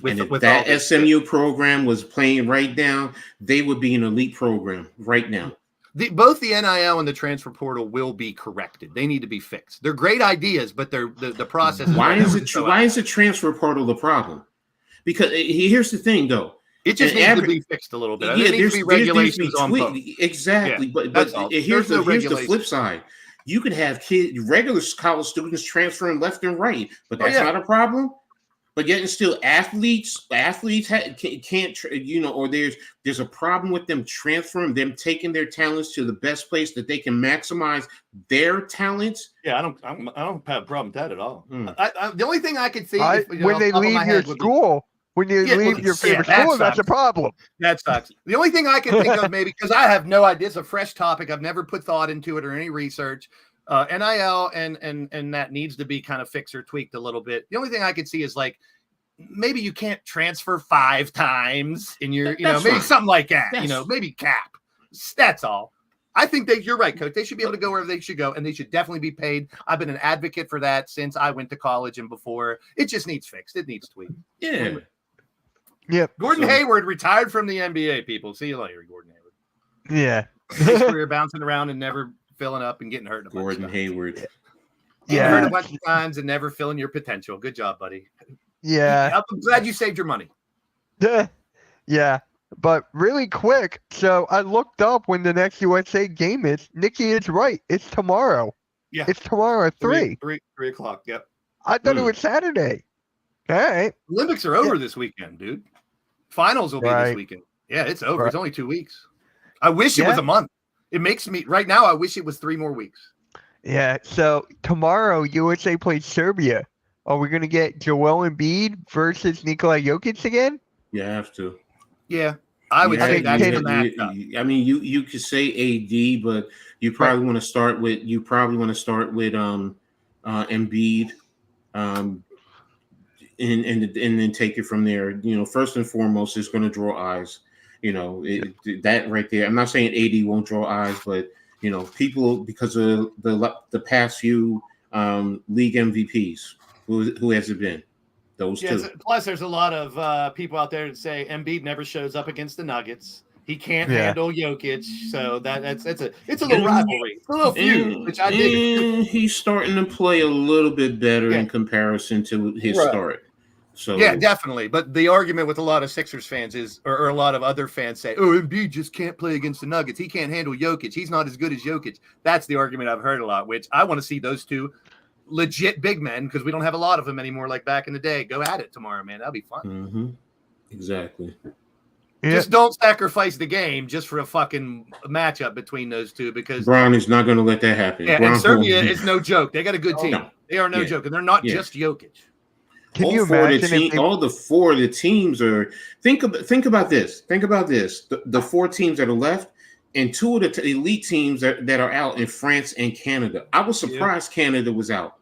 With that SMU program was playing right now, they would be an elite program right now. Both the NIL and the transfer portal will be corrected. They need to be fixed. They're great ideas, but they're the process. Why is the transfer portal the problem? Because here's the thing, though. It just needs to be fixed a little bit. There needs to be regulations on both. Exactly. Yeah, but here's the flip side. You could have regular college students transferring left and right, but that's not a problem. But yet, and still, athletes can't, or there's a problem with them transferring, them taking their talents to the best place that they can maximize their talents. Yeah, I don't have a problem with that at all. The only thing I could see when they leave your school, when you leave your favorite school, that's a problem. That sucks. The only thing I can think of, maybe because I have no idea, it's a fresh topic. I've never put thought into it or any research. NIL and that needs to be kind of fixed or tweaked a little bit. The only thing I could see is like maybe you can't transfer 5 times in your, maybe something like that. Maybe cap. That's all. I think you're right, Coach. They should be able to go wherever they should go, and they should definitely be paid. I've been an advocate for that since I went to college and before. It just needs fixed. It needs tweaked. Yeah. Yep. Gordon Hayward retired from the NBA, people. See you later, Gordon Hayward. Yeah. His career bouncing around and never filling up and getting hurt. Gordon Hayward. Yeah. Hurt a bunch of times and never filling your potential. Good job, buddy. Yeah. I'm glad you saved your money. Yeah. But really quick, so I looked up when the next USA game is. Nikki is right. It's tomorrow. Yeah. It's tomorrow at 3. 3 o'clock. Yep. I thought it was Saturday. All right. Olympics are over this weekend, dude. Finals will be this weekend. Yeah, it's over. Right. It's only 2 weeks. I wish it was a month. It makes me right now. I wish it was 3 more weeks. Yeah. So tomorrow, USA plays Serbia. Are we going to get Joel Embiid versus Nikola Jokic again? You have to. Yeah, I would say that's the matchup. I mean, you could say AD, but you probably want to start with Embiid, and then take it from there. First and foremost, it's going to draw eyes. That right there. I'm not saying AD won't draw eyes, but people, because of the past few league MVPs. Who has it been? Those two. Plus, there's a lot of people out there that say Embiid never shows up against the Nuggets. He can't handle Jokic, so it's a little rivalry. It's a little feud, which I dig. He's starting to play a little bit better in comparison to his start. So yeah, definitely. But the argument with a lot of Sixers fans is, or a lot of other fans say, "Oh, Embiid just can't play against the Nuggets. He can't handle Jokic. He's not as good as Jokic." That's the argument I've heard a lot. Which I want to see those two legit big men, because we don't have a lot of them anymore like back in the day. Go at it tomorrow, man. That'll be fun. Mm-hmm. Exactly. Yeah. Just don't sacrifice the game just for a fucking matchup between those two because Brown is not going to let that happen. yeah, Brown and Serbia is no joke. They got a good team. No. They are no Yeah. joke, and they're not Yeah. just Jokic. Can you imagine if they, all the four of the teams are think about this. Think about this. The four teams that are left and two of the elite teams that are out in France and Canada. I was surprised Canada was out.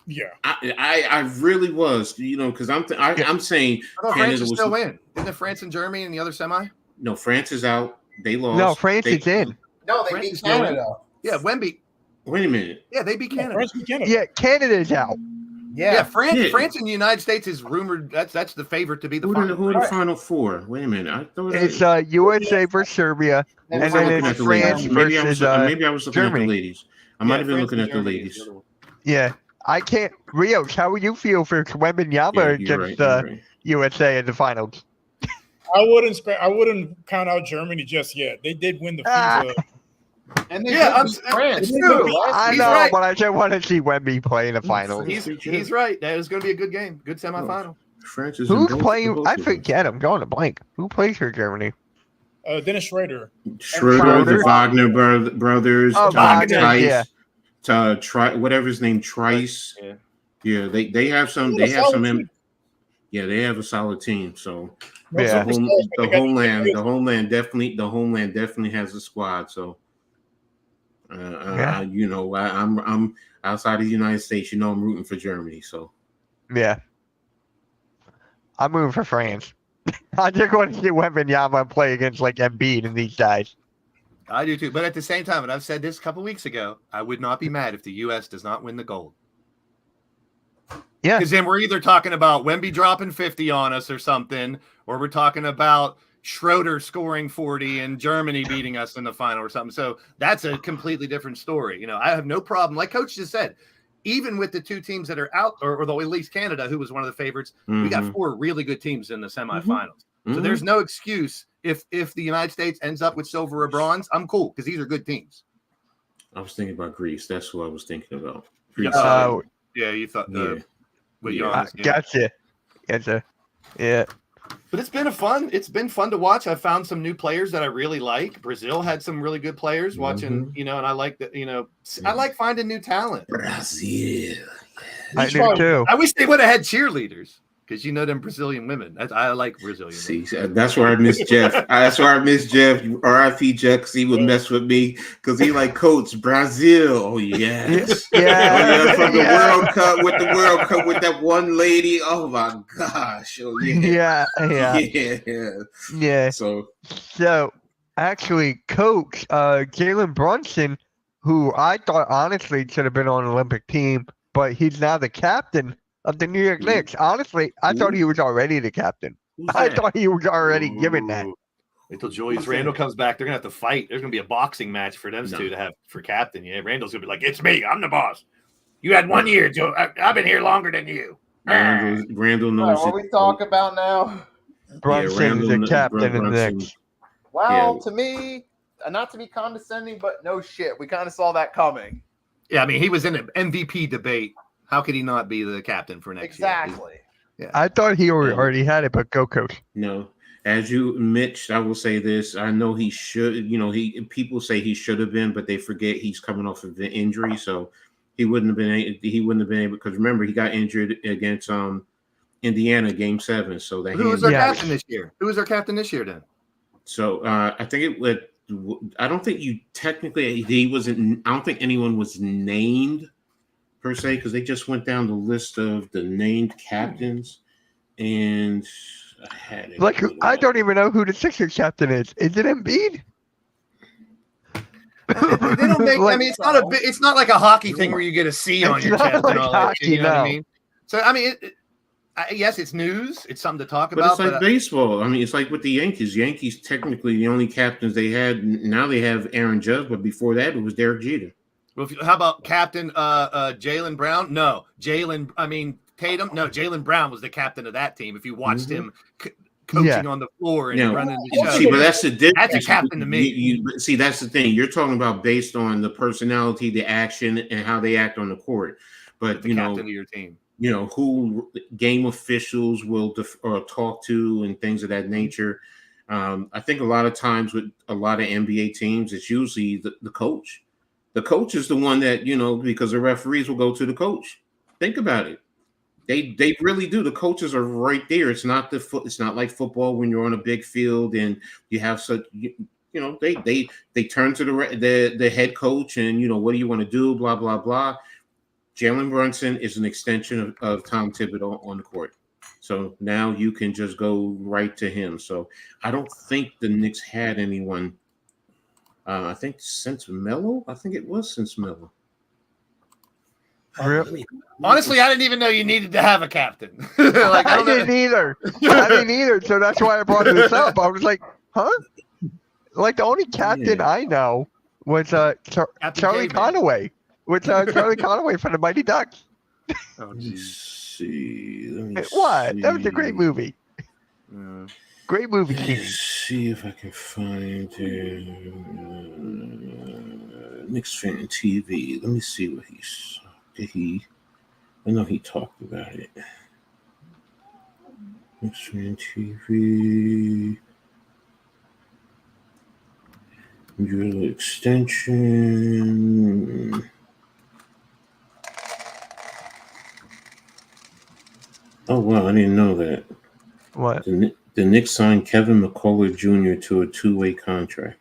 Yeah. I really was, because I'm saying I thought France Canada is was still in. Isn't it France and Germany in the other semi? no France is out. They lost. no, France They- is in. No, they France beat is still in. Canada. Yeah, Wemby. Wait a minute. Yeah, they beat Canada. France beat Canada. Yeah, Canada's out. Yeah, France. Yeah. France and the United States is rumored. That's the favorite to be the Who final. are the final four? Wait a minute. I thought It's USA versus Serbia, What and was I then looking it's at the France ladies? Maybe versus maybe I was looking Germany. at the ladies. I might have been France looking and at the Germany is ladies. other one. yeah. I can't. Rios, how would you feel for Wembanyama Yeah, against you're right. You're right. USA in the finals? I wouldn't count out Germany just yet. They did win the FIFA. And they Yeah, did beat France. it's too, true. right? I He's know, right. but I just want to see Wemby play in the finals. He's right. That is going to be a good game. Good semifinal. France is in Who's both- playing? both I of them. forget. I'm going to blank. Who plays for Germany? Dennis Schrader. Schroeder, Schroeder. the Wagner brothers, Oh, Wagner, Tice, yeah. whatever his name, Trice. Yeah. Yeah, they have some. They They have a have some. solid team. Yeah, they have a solid team. So No Yeah. superstars, but they got- the homeland definitely has a squad. So, Yeah. I'm outside of the United States. I'm rooting for Germany. So Yeah. I'm moving for France. I just want to see Wembanyama play against like Embiid and these guys. I do too. But at the same time, and I've said this a couple weeks ago, I would not be mad if the U.S. does not win the gold. Yeah. Because then we're either talking about Wemby dropping 50 on us or something, or we're talking about Schroeder scoring 40 and Germany beating us in the final or something. So that's a completely different story. I have no problem. Like Coach just said, even with the two teams that are out, or at least Canada, who was one of the favorites, we got four really good teams in the semifinals. So there's no excuse if the United States ends up with silver or bronze. I'm cool because these are good teams. I was thinking about Greece. That's what I was thinking about. Greece. Yeah, you thought yeah. with Yeah. Giannis, yeah. Gotcha. Yeah. But it's been fun to watch. I found some new players that I really like. Brazil had some really good players watching, and I like that, I like finding new talent. Brazil. I do too. I wish they would have had cheerleaders because them Brazilian women. I like Brazilian women. See, that's where I miss Jeff. That's where I miss Jeff. R.I.P. Jeff, because he would mess with me because he like Coach Brazil. Oh yes, Yeah. from the Yeah. World Cup with that one lady. Oh my gosh. Oh yeah. Yeah. So So, actually, Coach Jalen Brunson, who I thought honestly should have been on an Olympic team, but he's now the captain of the New York Knicks. Honestly, I thought he was already the captain. I thought he was already given that. Wait till Julius Randle comes back. They're gonna have to fight. There's gonna be a boxing match for them two to have for captain. Yeah, Randall's gonna be like, "It's me. I'm the boss. You had 1 year, Joe. I've been here longer than you." Randall All knows right, what we talk about now? Brunson's Randall- the captain of the Brunson. Knicks. Well, Yeah. to me, not to be condescending, but no shit. We kind of saw that coming. Yeah, I mean, he was in an MVP debate. How could he not be the captain for next year? Exactly. I thought he already had it, but go Coach. No. As you, Mitch, I will say this. I know he should, people say he should have been, but they forget he's coming off of an injury. So he wouldn't have been able, because remember, he got injured against Indiana Game 7. So that Who was our captain this year? Who was our captain this year then? So I think it would. I don't think you technically he wasn't. I don't think anyone was named per se because they just went down the list of the named captains, and I had it. Like, I don't even know who the Sixers captain is. Is it Embiid? They don't make. I mean, it's not like a hockey thing where you get a C on It's your not chest like and all that shit, hockey, you know what I no. mean? So I mean, yes, it's news. It's something to talk But about. it's like baseball. I mean, it's like with the Yankees. Yankees technically the only captains they had. Now they have Aaron Judge, but before that it was Derek Jeter. Well, how about Captain Jaylen Brown? No, Tatum. No, Jaylen Brown was the captain of that team. If you watched him coaching on the floor and running the show, See, but that's the difference. That's a captain to me. You see, that's the thing. You're talking about based on the personality, the action, and how they act on the court. But the captain of your team. Who game officials will talk to and things of that nature. I think a lot of times with a lot of NBA teams, it's usually the coach. The coach is the one that, because the referees will go to the coach. Think about it. They really do. The coaches are right there. It's not it's not like football when you're on a big field and you have such, they turn to the head coach and, what do you want to do? Blah, blah, blah. Jalen Brunson is an extension of Tom Thibodeau on the court. So now you can just go right to him. So I don't think the Knicks had anyone. I think since Melo. I think it was since Melo. Really? Honestly, I didn't even know you needed to have a captain. I didn't either. So that's why I brought this up. I was like, huh? Like the only captain I know was Charlie Conaway. Charlie Conaway from the Mighty Ducks. Oh, Let me see. What? That was a great movie. Great movie. Let me see if I can find Knicks fan TV. Let me see what I know he talked about it. Knicks fan TV. Drill extension. Oh, wow, I didn't know that. What? The Knicks signed Kevin McCullough Jr. to a 2-way contract.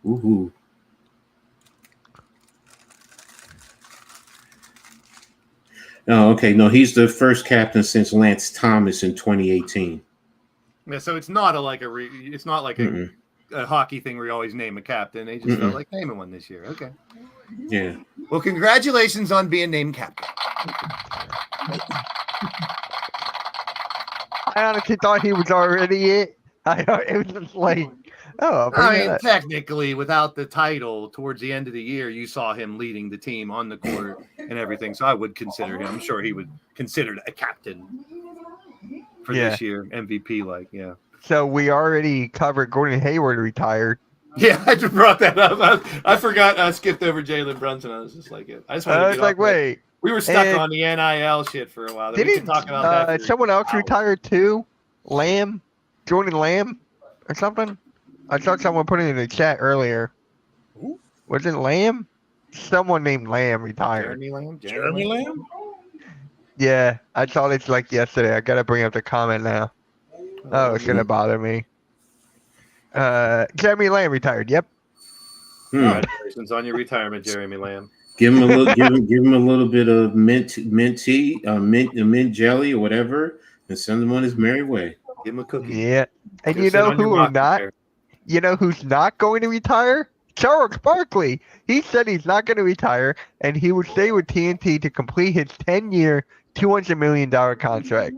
Woohoo. Oh, okay. No, he's the first captain since Lance Thomas in 2018. Yeah, so it's not it's not like a hockey thing where you always name a captain. They just felt like naming one this year. Okay. Yeah. Well, congratulations on being named captain. I honestly thought he was already it. It was just like, Technically, without the title, towards the end of the year, you saw him leading the team on the court and everything. So I would consider him. I'm sure he would consider a captain for this year, MVP. So we already covered Gordon Hayward retired. Yeah, I just brought that up. I forgot. I skipped over Jalen Brunson. I was just like, I just wanted to get off wait. We were stuck on the NIL shit for a while. We can talk about that. Someone else retired too? Jordan Lamb, or something? I saw someone put it in the chat earlier. Who? Was it Lamb? Someone named Lamb retired. Jeremy Lamb? Yeah, I saw this like yesterday. I gotta bring up the comment now. Oh, it's gonna bother me. Jeremy Lamb retired. Yep. Congratulations on your retirement, Jeremy Lamb. Give him a little, give him a little bit of mint tea, mint jelly or whatever, and send him on his merry way. Give him a cookie. Yeah, and you know who will not? You know who's not going to retire? Charles Barkley. He said he's not going to retire, and he would stay with TNT to complete his 10-year, $200 million contract.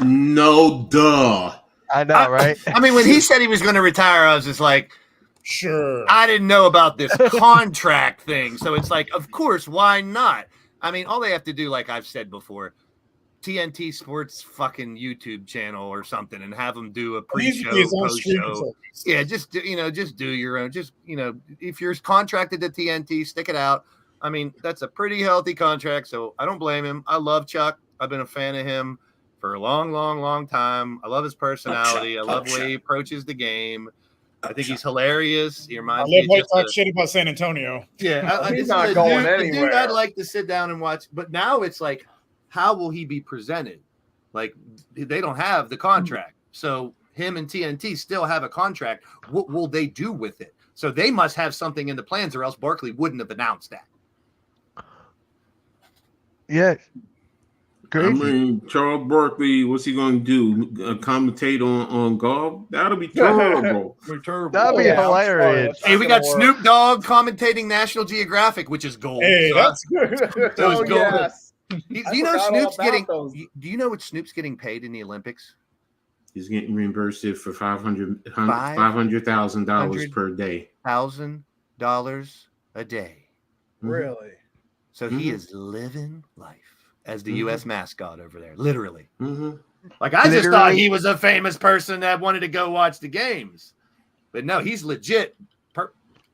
No, duh. I know, right? I mean, when he said he was going to retire, I was just like, sure. I didn't know about this contract thing. So it's like, of course, why not? I mean, all they have to do, like I've said before, TNT Sports fucking YouTube channel or something and have them do a pre-show, post-show. Yeah, just do your own. Just, if you're contracted to TNT, stick it out. I mean, that's a pretty healthy contract, so I don't blame him. I love Chuck. I've been a fan of him for a long, long, long time. I love his personality. I love the way he approaches the game. I think he's hilarious. He reminds me of just talk shit about San Antonio. Yeah, he's not going anywhere. Dude, I'd like to sit down and watch. But now it's like, how will he be presented? Like, they don't have the contract. So him and TNT still have a contract. What will they do with it? So they must have something in the plans, or else Barkley wouldn't have announced that. Yes. Crazy. I mean, Charles Barkley, what's he going to do? Commentate on golf? That'll be terrible. That'll be hilarious. Hey, we got Snoop Dogg commentating National Geographic, which is gold. Hey, that's good. So it's gold. Yes. Do you know Snoop's getting? Do you know what Snoop's getting paid in the Olympics? He's getting reimbursed for $500,000 per day. $1,000 a day. Really? So he is living life as the U.S. mascot over there, literally. Like I just thought he was a famous person that wanted to go watch the games, but no, he's legit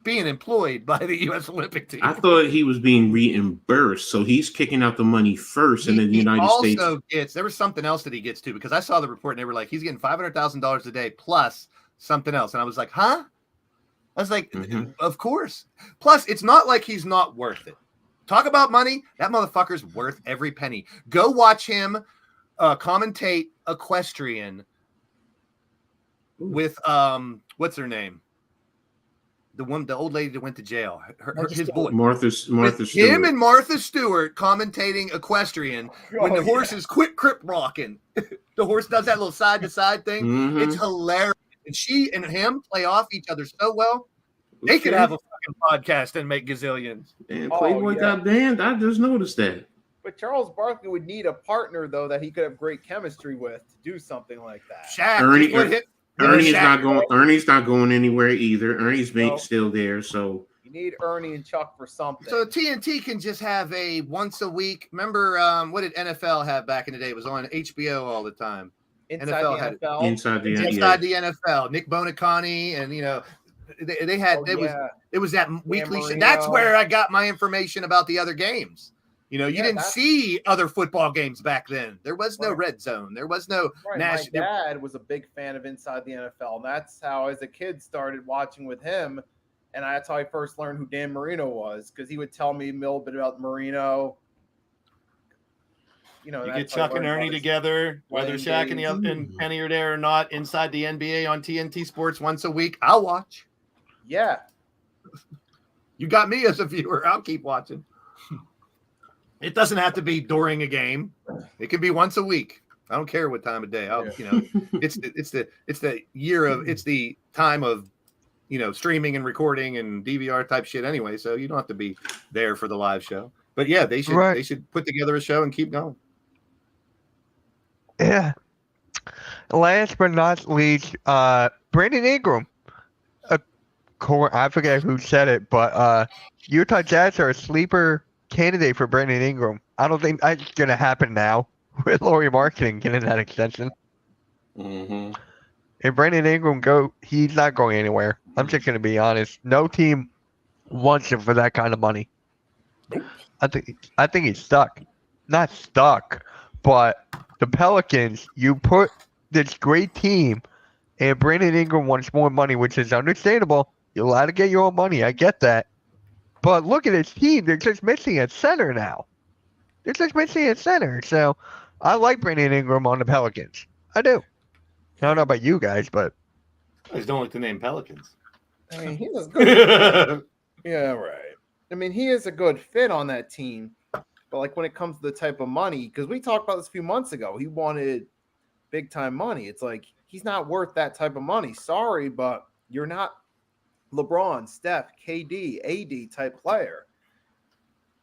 being employed by the U.S. Olympic team. I thought he was being reimbursed, so he's kicking out the money first, and then the He United States. also gets. There was something else that he gets too, because I saw the report and they were like, he's getting $500,000 a day plus something else, and I was like, huh? I was like, of course. Plus, it's not like he's not worth it. Talk about money. That motherfucker's worth every penny. Go watch him commentate equestrian with what's her name? The old lady that went to jail. His boy. Martha With Stewart. him and Martha Stewart commentating equestrian when the horses quit crip rocking. The horse does that little side to side thing. Mhm. It's hilarious. And she and him play off each other so well. They could have a fucking podcast and make gazillions. And Playboy got banned. I just noticed that. But Charles Barkley would need a partner, though, that he could have great chemistry with to do something like that. Shaq. Ernie's not going anywhere either. Ernie's still there, so You need Ernie and Chuck for something. So TNT can just have a once a week. Remember, what did NFL have back in the day? It was on HBO all the time. Inside NFL the had it. NFL. inside the The NFL, Nick Bonacani, and they had it was that weekly show. Marino. That's where I got my information about the other games. You didn't see other football games back then. There was no red zone. There was no national. My dad was a big fan of Inside the NFL, and that's how, as a kid, started watching with him. And that's how I first learned who Dan Marino was, because he would tell me a little bit about Marino. You get Chuck and Ernie together, whether Shaq and Penny are there or not, inside the NBA on TNT Sports once a week. I'll watch. Yeah. You got me as a viewer. I'll keep watching. It doesn't have to be during a game. It can be once a week. I don't care what time of day. It's the time of streaming and recording and DVR type shit anyway. So you don't have to be there for the live show. But yeah, they should put together a show and keep going. Yeah. Last but not least, Brandon Ingram. I forget who said it, but Utah Jazz are a sleeper candidate for Brandon Ingram. I don't think that's going to happen now with Laurie Marketing getting that extension. Mm-hmm. If Brandon Ingram he's not going anywhere. I'm just going to be honest. No team wants him for that kind of money. I think he's stuck. Not stuck, but the Pelicans, you put this great team, and Brandon Ingram wants more money, which is understandable. You're allowed to get your own money. I get that. But look at his team. They're just missing a center now. So I like Brandon Ingram on the Pelicans. I do. I don't know about you guys, but I just don't like the name Pelicans. I mean, he was good. Yeah, right. I mean, he is a good fit on that team. But like when it comes to the type of money, because we talked about this a few months ago, he wanted big time money. It's like he's not worth that type of money. Sorry, but you're not LeBron, Steph, KD, AD type player.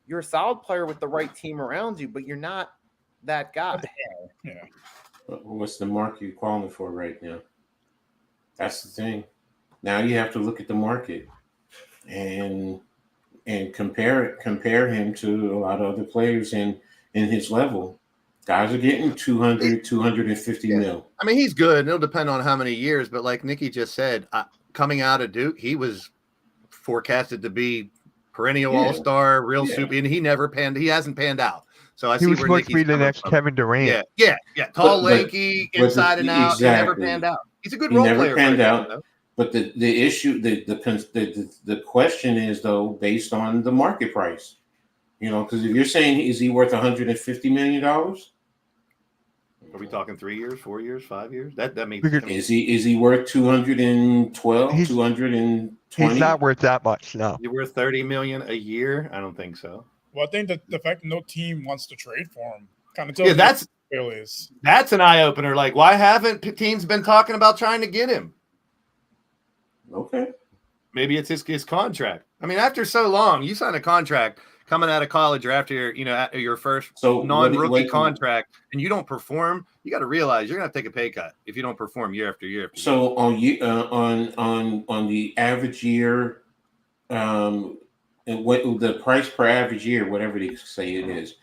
You're a solid player with the right team around you, but you're not that guy. Yeah. What's the market you're calling for right now? That's the thing. Now you have to look at the market and compare him to a lot of other players in his level. Guys are getting 200, 250 mil. I mean, he's good. It'll depend on how many years, but like Nikki just said, coming out of Duke, he was forecasted to be perennial all-star, real super, and he hasn't panned out. So I see he was where supposed to be Nikki's the coming next from. Kevin Durant. Yeah. Tall, lanky, inside and out. Exactly. He never panned out. He's a good role player. He never panned out. But the issue, the question is though, based on the market price, because if you're saying is he worth $150 million? Are we talking 3 years, 4 years, 5 years? That means is he worth 212, 220? He's not worth that much. No, you're worth $30 million a year. I don't think so. Well, I think that the fact that no team wants to trade for him kind of tells you that's what it is. That's an eye opener. Like, why haven't teams been talking about trying to get him? Okay. Maybe it's his contract. I mean, after so long, you sign a contract coming out of college or after your first non-rookie contract, and you don't perform, you got to realize you're gonna have to take a pay cut if you don't perform year after year. So on the average year, and what the price per average year, whatever they say it is,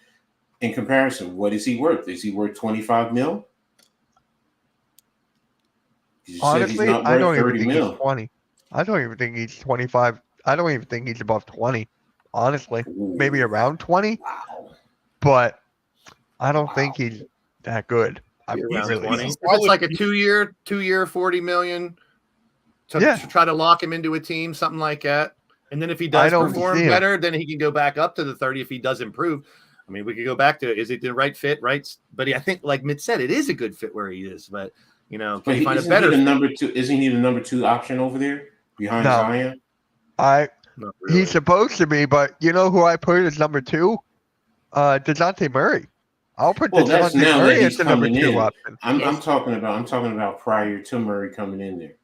in comparison, what is he worth? Is he worth 25 mil? Honestly, I don't even think he's 20. I don't even think he's 25 I don't even think he's above 20. Honestly, Ooh. maybe around 20, Wow. but I don't think he's that good. I Around really 20. don't. If it's like a two-year, 40 million to try to lock him into a team, something like that. And then if he does don't perform see it. better, then he can go back up to the 30 if he does improve. I mean, we could go back to, is it the right fit, right? But I think, like Mitt said, it is a good fit where he is. But, you know, can he find a better the fit? number two? Isn't he the number 2 option over there behind No. Zion? Not really. He's supposed to be, but you know who I put as number 2? DeJounte Murray. I'll put Well, that's DeJounte now that Murray he's as the number coming 2 in. option. I'm talking about prior to Murray coming in there.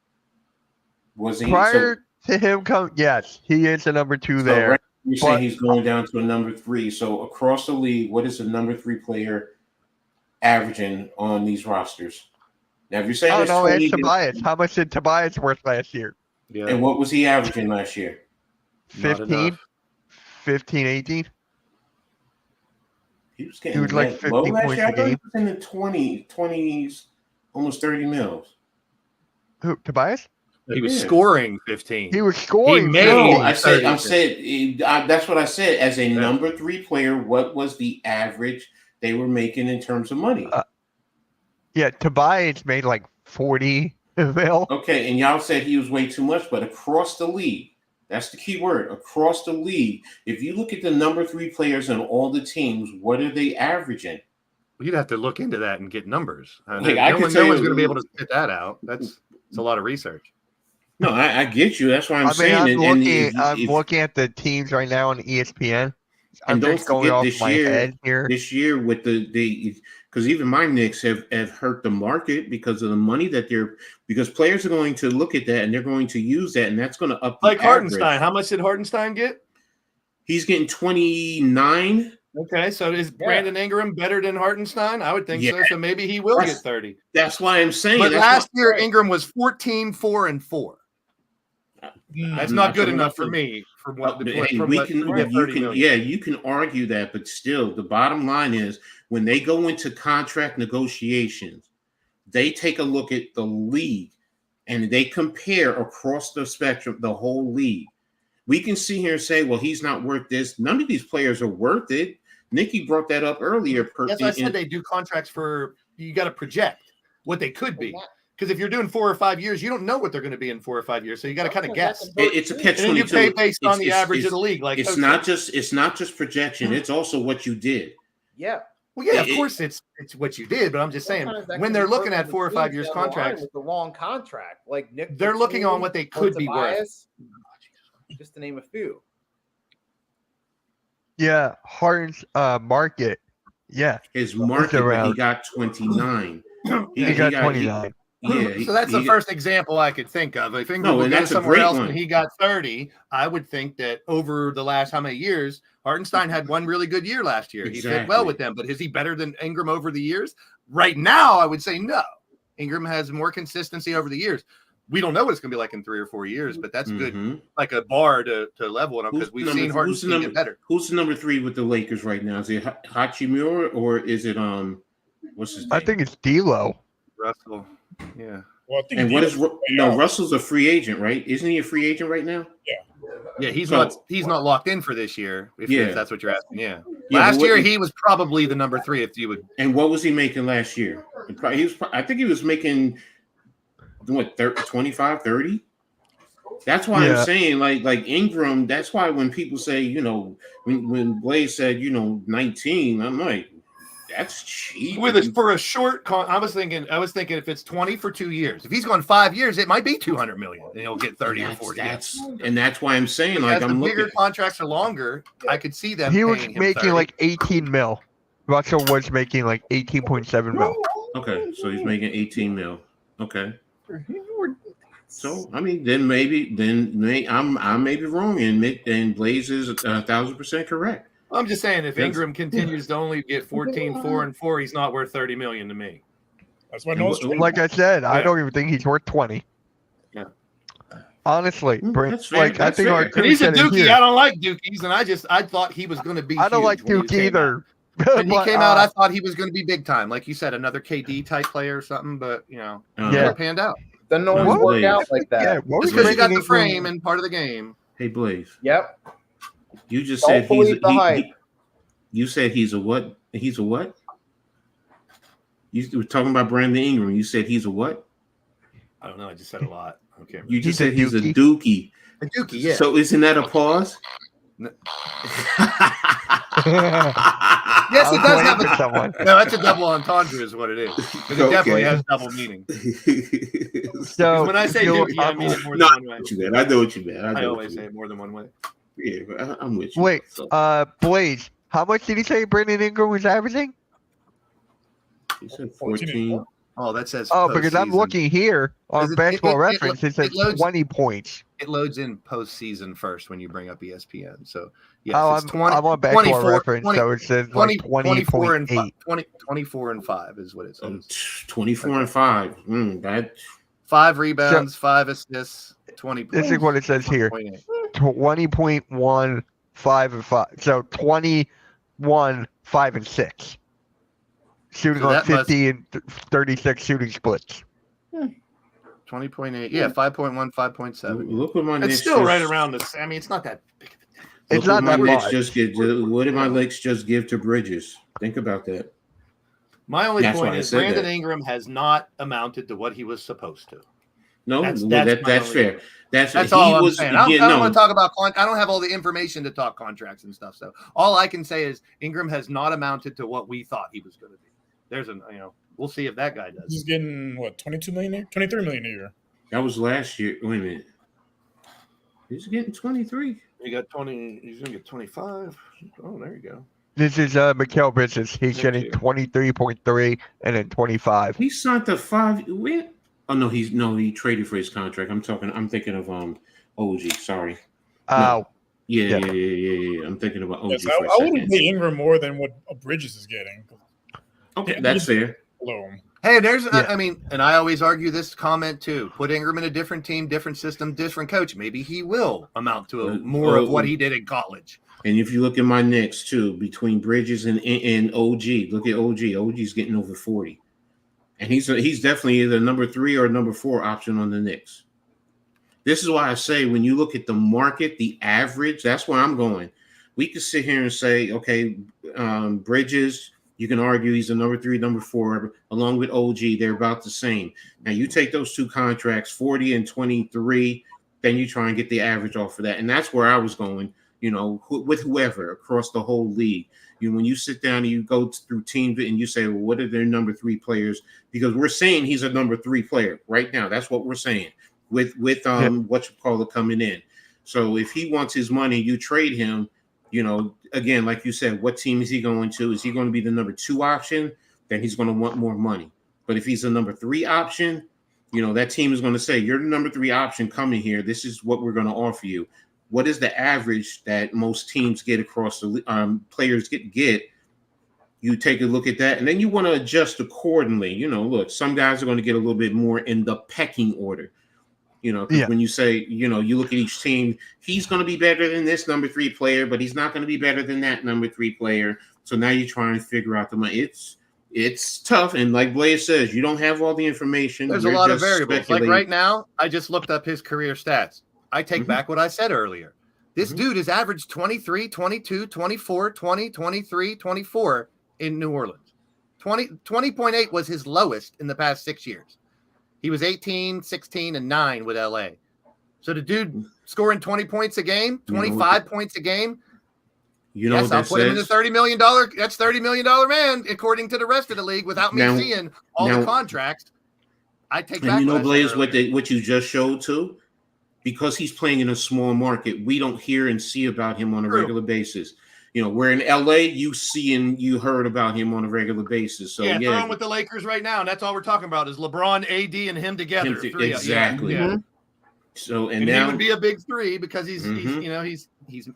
Was he Prior to him coming, yes, he is the number 2 there. Right, you're saying but- he's going down to a number 3. So across the league, what is the number 3 player averaging on these rosters? Now, if you're saying I don't it's know, 20, ask Tobias. How much did Tobias worth last year? Yeah. and what was he averaging last year? Not 15? enough. 15, 18? He was getting was like low 50 last points year. a I thought he game. was in the 20s, almost 30 mils. Who, Tobias? He was Yeah. scoring 15. He was scoring. made- No, 15. I said, 30. that's what I said. As a Yeah. number 3 player, what was the average they were making in terms of money? Yeah, Tobias made like 40 mil. Okay, and y'all said he was way too much, but across the league, that's the key word. Across the league, if you look at the number 3 players on all the teams, what are they averaging? You'd have to look into that and get numbers. Like, I no could one, tell no one's you- going to be able to spit that out. It's a lot of research. No, I get you. That's why I'm I mean, saying. I'm looking at the teams right now on ESPN. I'm And don't just going forget off this my year- head here. this year with the because even my Knicks have hurt the market because of the money that because players are going to look at that and they're going to use that, and that's going to up the Like average. Hartenstein. How much did Hartenstein get? He's getting 29. Okay, so is Brandon Ingram better than Hartenstein? I would think so. Yeah. So maybe he will That's- get 30. That's why I'm saying. But that's last why- year, Ingram was 14, 4, and 4. That's not good enough for me. For what? But, From hey, what- we can, from what you 30 can, million. yeah, you can argue that, but still, the bottom line is when they go into contract negotiations, they take a look at the league and they compare across the spectrum, the whole league. We can sit here and say, well, he's not worth this. None of these players are worth it. Nikki brought that up earlier. That's why I said they do contracts for you got to project what they could be. Because if you're doing 4 or 5 years, you don't know what they're going to be in 4 or 5 years. So you got to kind of guess. It's a catch And then you 22. pay based on the It's- average it's- of the league. Like It's not just projection. It's also what you did. Yeah. well, yeah, of it- course it's what you did, but I'm just saying Sometimes that when can they're be looking further at 4 or 5 years down the line contracts, with the wrong contract, like Nick, they're looking on Batum what they or could be worth. Tobias, just to name a few. Yeah, Harden's market. Yeah, His market, but he around. got 29. he got 29. Yeah, So that's the he- first example I could think of. If Ingram No, would and go that's a somewhere great else one. and he got 30, I would think that over the last how many years, Hartenstein had one really good year last year. He fit well Exactly. with them, but is he better than Ingram over the years? Right now, I would say no. Ingram has more consistency over the years. We don't know what it's going to be like in 3 or 4 years, but that's good, Mhm. like a bar to level it because Who's we've the seen number- who's the Hartenstein number- get better. Who's the number 3 with the Lakers right now? Is it Hachimura or is it what's his name? I think it's D'Lo. Russell, yeah. Well, I think And what is D'Lo's way no? out. Russell's a free agent, right? Isn't he a free agent right now? Yeah, he's So- not locked in for this year. If Yeah. that's what you're asking, yeah. Yeah, Last but what- year he was probably the number 3 if you would. And what was he making last year? He was. I think he was making what 25, 30. That's why Yeah. I'm saying like Ingram. That's why when people say when Blaze said 19, I'm like that's cheap. For a short I was thinking if it's 20 for 2 years. If he's going 5 years, it might be 200 million and he'll get 30 or 40. That's why I'm saying like As the I'm bigger looking. contracts are longer, I could see them He was paying him making 30. like 18 mil. Russell was making like 18.7 mil. Okay, so he's making 18 mil. Okay. So I mean, then I may be wrong, and Blaze is 1,000% correct. I'm just saying if Yes. Ingram continues to only get 14, 4, and 4, he's not worth 30 million to me. That's why And no what- one's Like I said, I Yeah. don't even think he's worth 20. Yeah. Honestly, Brent, That's fair, like I that's think fair. our And crew And he's a said it Dookie. here. I don't like Dookies, and I thought he was going to be. I don't huge like when he Duke came out. either. When he But, came out, I thought he was going to be big time, like you said, another KD type player or something. But Yeah. never panned out. Then no one's What? work out like that. yeah, what was Just because he you got making the frame Ingram- and part of the game. Hey, Blaze. Yep. You just Don't said he's believe the hype. you said he's a what? He's a what? You were talking about Brandon Ingram. You said he's a what? I don't know. I just said a lot. Okay. You just He's a said he's a dookie. dookie. A Dookie, yeah. So isn't that a pause? No. Yes, it does have for a someone. no. That's a double entendre, is what it is. Because it definitely has double meaning. So When I say you- Dookie, I mean it more No, than one way. I know what you meant. I know always what say you it more than one way. meant. Yeah, but I'm with you. Wait, So, Blaze, how much did he say Brandon Ingram was averaging? he said 14 and 14. Oh, that says. Oh, because I'm postseason. looking here on Because Basketball it Reference. It says loads- 20 points. It loads in postseason first when you bring up ESPN. So yes, Oh, it's I'm on Basketball 24 Reference, 20 so it says 20, like 24 and 20.8. 24 and 5 is what it says. 24 and 5. That 5 rebounds, 5 assists, 20 points. This is what it says here. 1.8. 20.1, 5 and 5. So 21, 5 and 6. Shooting So on that 50 and 36 shooting splits. 20.8. Yeah, 5.1, 5.7. look what my Knicks It's still just- right around this. I mean, it's not that big of a difference. It's look what not that my Knicks much. just give. What did my Knicks just give to Bridges? Think about that. My only That's point why I is said Brandon that. Ingram has not amounted to what he was supposed to. No, That's that's my only fair. point. That's That's he all I'm was. saying. Yeah, I don't no, want to talk about. I don't have all the information to talk contracts and stuff. So all I can say is Ingram has not amounted to what we thought he was going to be. There's we'll see if that guy does. He's getting what, 22 million a year? 23 million a year. that was last year. Wait a minute. He's getting 23. He got 20. He's going to get 25. Oh, there you go. This is Mikael Bridges. He's Thank getting you. 23.3 and then 25. He signed the 5. Wait. Oh no, he traded for his contract. I'm thinking of OG. Sorry. Oh, Yeah. Yeah. I'm thinking about OG Yes, for I a wouldn't second. pay Ingram more than what Bridges is getting. Okay, Yeah, that's fair. Below him. Hey, there's, Yeah. I mean, and I always argue this comment too. Put Ingram in a different team, different system, different coach. Maybe he will amount to more of what he did in college. And if you look at my Knicks too, between Bridges and OG, look at OG. OG's getting over 40, and he's definitely either number 3 or number 4 option on the Knicks. This is why I say when you look at the market, the average, that's where I'm going. We could sit here and say, okay, Bridges, you can argue he's a number 3, number 4, along with OG, they're about the same. Now you take those two contracts, 40 and 23, then you try and get the average off of that, and that's where I was going. With whoever across the whole league. When you sit down and you go through teams and you say, well, what are their number 3 players? Because we're saying he's a number 3 player right now. That's what we're saying with what you call it coming in. So if he wants his money, you trade him. Again, like you said, what team is he going to? Is he going to be the number 2 option? Then he's going to want more money. But if he's a number 3 option, that team is going to say, you're the number 3 option coming here. This is what we're going to offer you. What is the average that most teams get across the players get? You take a look at that, and then you want to adjust accordingly. Look, some guys are going to get a little bit more in the pecking order. 'Cause when you say, you look at each team, he's going to be better than this number 3 player, but he's not going to be better than that number 3 player. So now you try and figure out the money. It's tough, and like Blaze says, you don't have all the information. There's You're a lot of just variables. Like speculating. right now, I just looked up his career stats. I take Mhm. back what I said earlier. This Mhm. dude has averaged 23, 22, 24, 20, 23, 24 in New Orleans. 20.8 was his lowest in the past 6 years. He was 18, 16, and 9 with LA. So the dude scoring 20 points a game, 25 points a game. You know Yes, what I'll that put him in the says? $30 million. That's $30 million man, according to the rest of the league, without me Now- seeing all now- the contracts. I take back And you know, what I said Blaze, earlier. what you just showed too, because he's playing in a small market, we don't hear and see about him on a True. regular basis. Where in LA, you see and you heard about him on a regular basis. So yeah, yeah, throw him with the Lakers right now, and that's all we're talking about is LeBron, AD, and him together. Him to- Three. exactly. Yeah. So and And he now would be a big 3 because he's Mhm. he's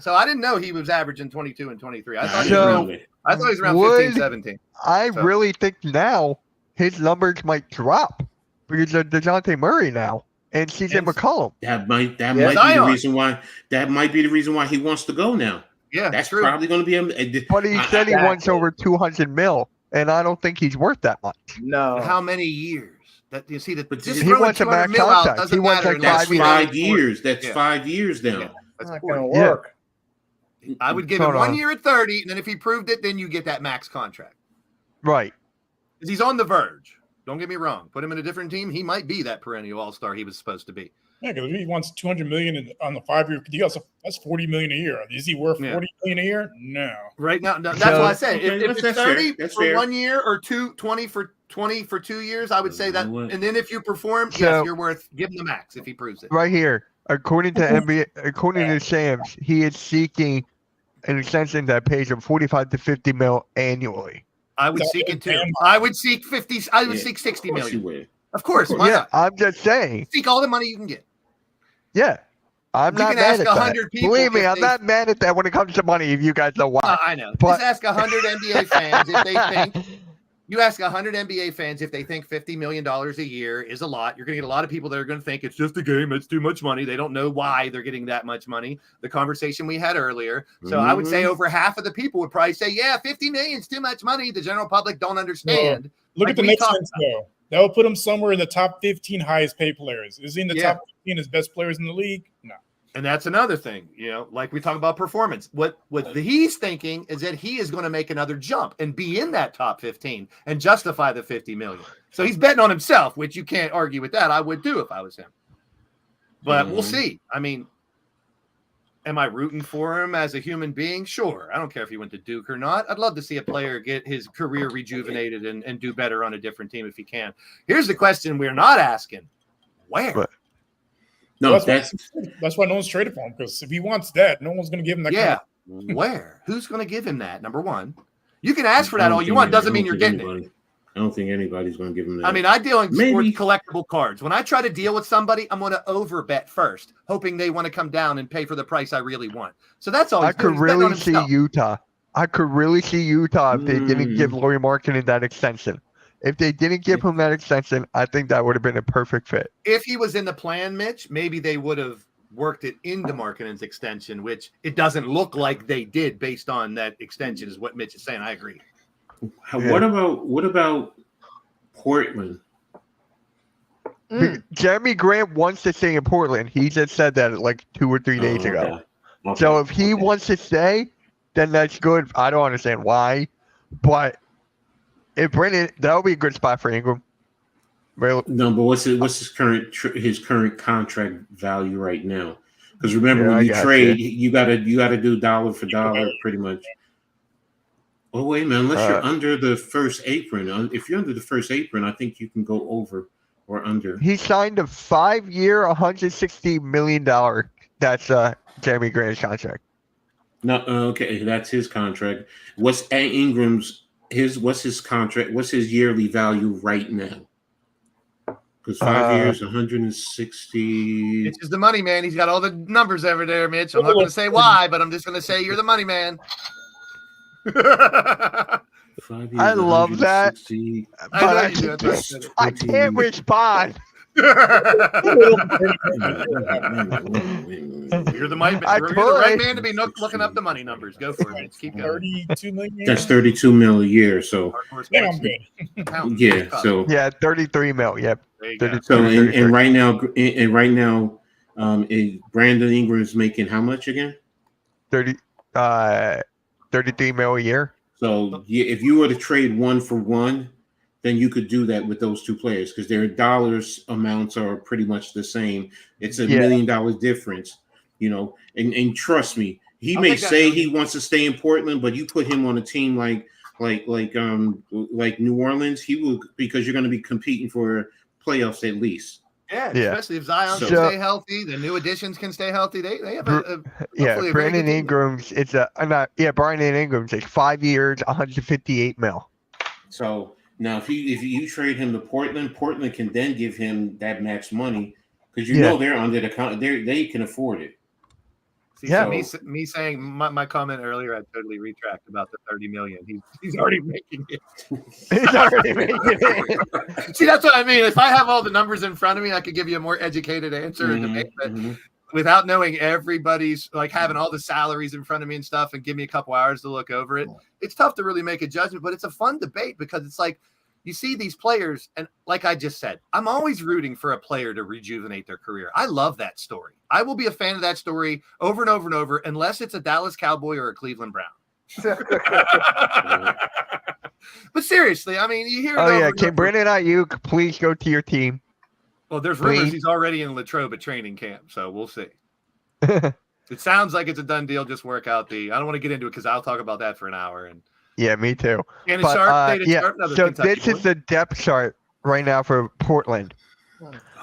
so I didn't know he was averaging 22 and 23. I thought he So- was around, I thought he was around Would- 15, 17. I So- really think now his numbers might drop because of DeJounte Murray now and CJ And- McCollum. that might Yeah, be the Zion. reason why he wants to go now. Yeah, That's true. probably going to be him. But he said he wants Exactly. over 200 mil, and I don't think he's worth that much. No. How many years? That you see that But just he throwing wants a 200 max mil out contract. doesn't He wants matter. like unless That's 5 we years. know 5 it's years. That's Yeah. 5 years now. Yeah, that's Not important. going to work. I would give Hold him 1 on. year at 30, and then if he proved it, then you get that max contract. Right. Because he's on the verge. Don't get me wrong. Put him in a different team, he might be that perennial all-star he was supposed to be. Yeah, because he wants 200 million on the 5-year deal. So that's 40 million a year. Is he worth Yeah. 40 million a year? No. Right now, that's So- why I say Okay, if it's that's 30 fair. That's for fair. 1 year or 20 for 2 years, I would say that. You know what? And then if you perform, So- yes, you're worth give him the max if he proves it. Right here, according to according to Shams, he is seeking an extension that pays him 45 to 50 mil annually. I would So- seek it too. I would seek 50. I would Yeah, seek 60 Of course you million. would. Of course. Why Yeah, not? I'm just saying. Seek all the money you can get. Yeah, I'm You not can mad ask at that. 100 people Believe me, if I'm they- not mad at that when it comes to money. If you guys know why. I know. But- Just ask 100 NBA fans if they think. You ask 100 NBA fans if they think $50 million a year is a lot. You're going to get a lot of people that are going to think it's just a game. It's too much money. They don't know why they're getting that much money. The conversation we had earlier. So I would say over half of the people would probably say, yeah, 50 million is too much money. The general public don't understand. Look Like at the we next talked sense, though. That would put him somewhere in the top 15 highest paid players. Is he in the Yeah. top 15 as best players in the league? No. And that's another thing, like we talk about performance. What he's thinking is that he is going to make another jump and be in that top 15 and justify the 50 million. So he's betting on himself, which you can't argue with that. I would do if I was him. But we'll see. I mean, am I rooting for him as a human being? Sure. I don't care if he went to Duke or not. I'd love to see a player get his career rejuvenated and do better on a different team if he can. Here's the question we're not asking. Where? What? No, That's why no one's traded for him, because if he wants that, no one's going to give him that. Yeah. Kind of, Where? Who's going to give him that? Number one. You can ask for that all you want. Doesn't mean you're getting it. I don't think anybody's going to give him that. I mean, I deal in sports Maybe. collectible cards. When I try to deal with somebody, I'm going to overbet first, hoping they want to come down and pay for the price I really want. So that's all. I he's doing. could He's betting on really see himself. Utah. I could really see Utah if they didn't give Lauri Markkanen that extension. If they didn't give him that extension, I think that would have been a perfect fit. If he was in the plan, Mitch, maybe they would have worked it into Markkanen's extension, which it doesn't look like they did based on that extension, is what Mitch is saying. I agree. What about Portland? Jeremy Grant wants to stay in Portland. He just said that like 2 or 3 days ago. Okay. So if he Okay. wants to stay, then that's good. I don't understand why, but if Brennan, that would be a good spot for Ingram. Well, No, but what's his current contract value right now? Because remember, Yeah, I when you got trade, you gotta do dollar for dollar, pretty much. Oh wait, man! Unless you're under the first apron, if you're under the first apron, I think you can go over or under. he signed a 5-year, $160 million. That's Jeremy Grant's contract. No, okay, that's his contract. What's Ingram's? What's his contract? What's his yearly value right now? Because 5 years, 160. Mitch is the money man. He's got all the numbers over there, Mitch. I'm not going to say why, but I'm just going to say you're the money man. 5 years, I love that. 160. I know But you do. That's why I said it. I can't respond. You're the right, I you're the right could. man to be looking up the money numbers. Go for it. Mitch. Keep going. 32 million. That's 32 mil a year. So Hardcore Yeah, sports. I'm good. Pound. yeah. So Yeah, 33 mil. Yep. There you go. 32, so 33. and right now, Brandon Ingram is making how much again? 33 mil a year. So yeah, if you were to trade 1 for 1, then you could do that with those two players because their dollars amounts are pretty much the same. It's a $1 million difference, And trust me, he I'll may take that say million. he wants to stay in Portland, but you put him on a team like New Orleans, he will, because you're going to be competing for playoffs at least. Yeah, Yeah. especially if Zion can So- stay healthy, the new additions can stay healthy. They have Br- hopefully Yeah, a very Brandon good team. Ingram's. It's Brandon Ingram's like 5 years, 158 mil. So now, if you trade him to Portland, Portland can then give him that max money because they're under the they can afford it. See, Yeah. so me saying my comment earlier, I totally retract about the 30 million. He's already making it. He's already making it. See, that's what I mean. If I have all the numbers in front of me, I could give you a more educated answer and debate. But without knowing everybody's, like having all the salaries in front of me and stuff, and give me a couple hours to look over it, it's tough to really make a judgment. But it's a fun debate because it's like you see these players, and like I just said, I'm always rooting for a player to rejuvenate their career. I love that story. I will be a fan of that story over and over and over, unless it's a Dallas Cowboy or a Cleveland Brown. But seriously, I mean, you hear. Oh yeah, can Brandon Ayuk please go to your team? Well, there's rumors Please. he's already in Latrobe at training camp, so we'll see. It sounds like it's a done deal. Just work out I don't want to get into it because I'll talk about that for an hour. And Yeah, me too. Shannon But, Sharp, David yeah, Sharp, another so Kentucky this is boy. the depth chart right now for Portland.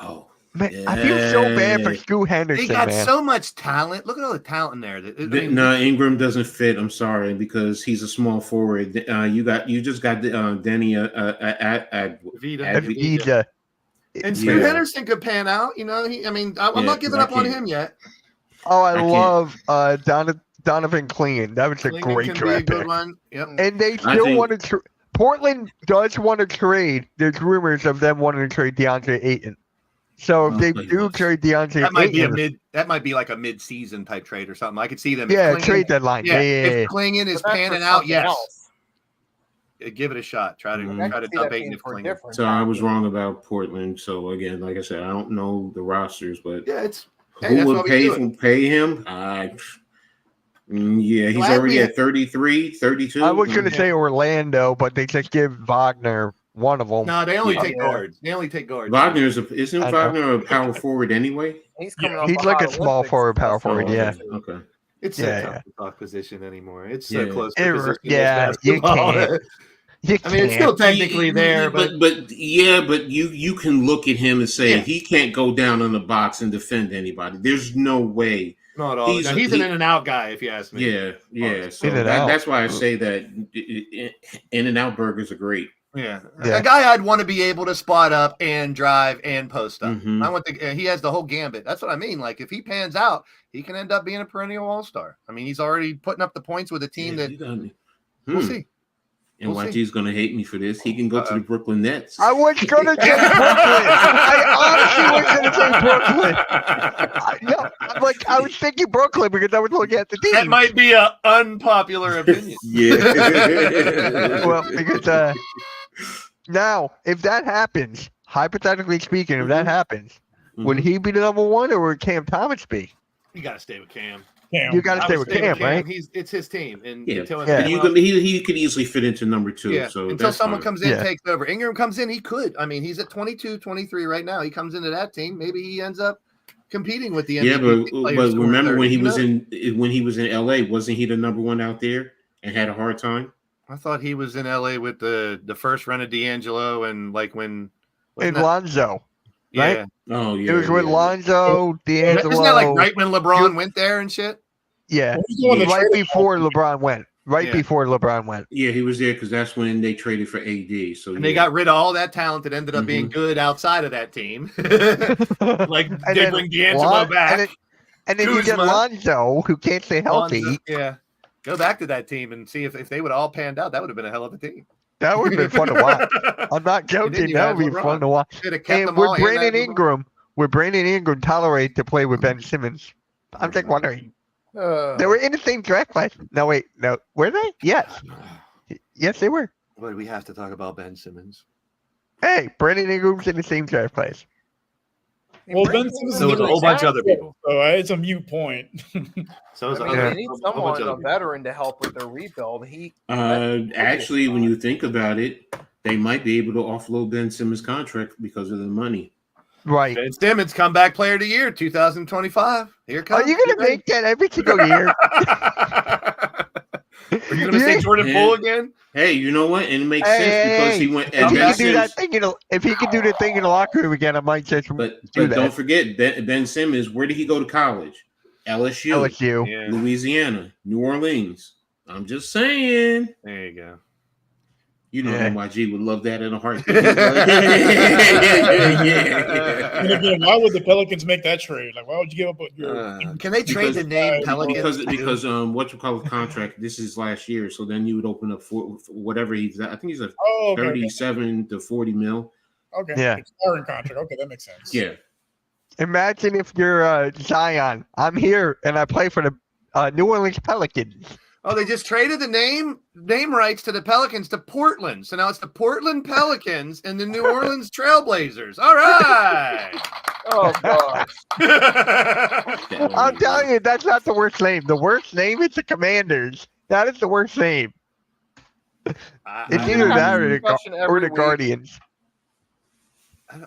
Oh, Man, I feel so bad for Yeah. Stu They Henderson, got man. so much talent. Look at all the talent in there. I mean, no, Ingram doesn't fit. I'm sorry because he's a small forward. You just got Denny Vita. Avdija. And Stu Yeah. Henderson could pan out. You know, I'm Yeah, not giving 'cause up I on can't- him yet. Oh, I I can't- love Donovan Clean. That was a Klingon great can be a draft good pick. one. Yep. And they I still think- want to. Portland does want to trade. There's rumors of them wanting to trade DeAndre Ayton. So if Oh, they please. do trade DeAndre That might be Ayton, that might be like a mid-season type trade or something. I could see them. yeah, If Klingon- trade deadline. Yeah, yeah, yeah. If Klingon is But that's for panning out, something yes. else. Give it a shot. Try to Mhm. I try can to see dub that Ayton being if for a Klingon. different So I was time. wrong about Portland. So again, like I said, I don't know the rosters, but Yeah, it's hey, who that's would why we do it. pay him? Yeah, he's Glad already we- at 33, 32. I was going to say Orlando, but they just give Wagner one of them. No, they only Yeah. take guards. They only take guards. Isn't I know. Wagner a power forward anyway? He's coming Yeah, off he's a like a hot small Olympics forward, power stuff. forward, yeah. Okay. It's Yeah, so yeah. tough to talk position anymore. It's so Yeah. close to position. Yeah, as you basketball. can't. You I mean, it's still can't. technically there, but but you can look at him and say Yeah. he can't go down in the box and defend anybody. There's no way. not all. he's- He's an he- in and out guy, if you ask me. Yeah. So In and out. that's why I say that In and Out burgers are great. Yeah. Yeah. A guy I'd want to be able to spot up and drive and post up. Mhm. I want he has the whole gambit. That's what I mean. Like if he pans out, he can end up being a perennial all-star. I mean, he's already putting up the points with a team Yeah, that you got me. we'll see. And We'll see. YG's gonna hate me for this. He can go to the Brooklyn Nets. I was going to say Brooklyn. I honestly was going to say Brooklyn. I was thinking Brooklyn because I was looking at the team. That might be an unpopular opinion. Yeah. Well, because now, if that happens, hypothetically speaking, if that happens, would he be the number one or would Cam Thomas be? You got to stay with Cam. Cam. You got to I stay would with Cam, right? It's his team, and Yeah. until Yeah. You anyone could, he could easily fit into number two. Yeah, So until that's someone fine. comes in, Yeah. takes over. Ingram comes in, he could. I mean, he's at 22, 23 right now. He comes into that team. Maybe he ends up competing with the Yeah, MVP but players scoring remember 30. when he Who was knows? when he was in LA, wasn't he the number one out there and had a hard time? I thought he was in LA with the first run of D'Angelo and like when And wasn't that- Lonzo. right? yeah. Oh yeah, It was with yeah. Lonzo, D'Angelo. Isn't that like right when LeBron went there and shit? Yeah, Who's the one that right traded- before LeBron went. Right Yeah. before LeBron went. Yeah, he was there because that's when they traded for AD. So And they got rid of all that talent that ended up being good outside of that team. Like And they then bring D'Angelo Lon- back. And then you get Kuzma. Lonzo, who can't stay healthy. Lonzo, yeah. Go back to that team and see if they would all panned out. That would have been a hell of a team. That would have been fun to watch. I'm not joking. you That had would be LeBron. fun to watch. Should have kept And them all. would and Brandon had LeBron. Ingram, tolerate to play with Ben Simmons? I'm just wondering. They were in the same draft class. No, wait, no, were they? Yes, yes, they were. What do we have to talk about Ben Simmons? Hey, Brandon Ingram's in the same draft class. Well, Ben Simmons So is a whole bunch of other people. So it's a mute point. So is I mean, Yeah. they need someone, a veteran, to help with their rebuild. Actually, when you think about it, they might be able to offload Ben Simmons' contract because of the money. Right. Ben Simmons, comeback player of the year, 2025. Here it comes. Are you going to make that every single year? Are you going to say Jordan Yeah. Poole again? Hey, you know what? And it makes Hey, sense hey, because hey. he went. If And he Ben can do that Simmons, thing, if he can do the thing in the locker room again, I might just but do that. don't forget Ben Simmons. Where did he go to college? LSU, LSU. Yeah, Louisiana, New Orleans. I'm just saying. there you go. You know, Yeah. NYG would love that in a heartbeat. yeah. And again, why would the Pelicans make that trade? Like, why would you give up your? Can they trade the name Pelicans? Because what you call a contract. This is last year, so then you would open up for whatever he's. I think he's a Oh, okay. 37 to 40 mil. Okay. Yeah. Expiring contract. Okay, that makes sense. Yeah. Imagine if you're Zion. I'm here and I play for the New Orleans Pelicans. Oh, they just traded the name rights to the Pelicans to Portland. So now it's the Portland Pelicans and the New Orleans Trailblazers. All right. Oh gosh. I'm telling you, that's not the worst name. The worst name is the Commanders. That is the worst name. It's either that or discussion the every week. Guardians.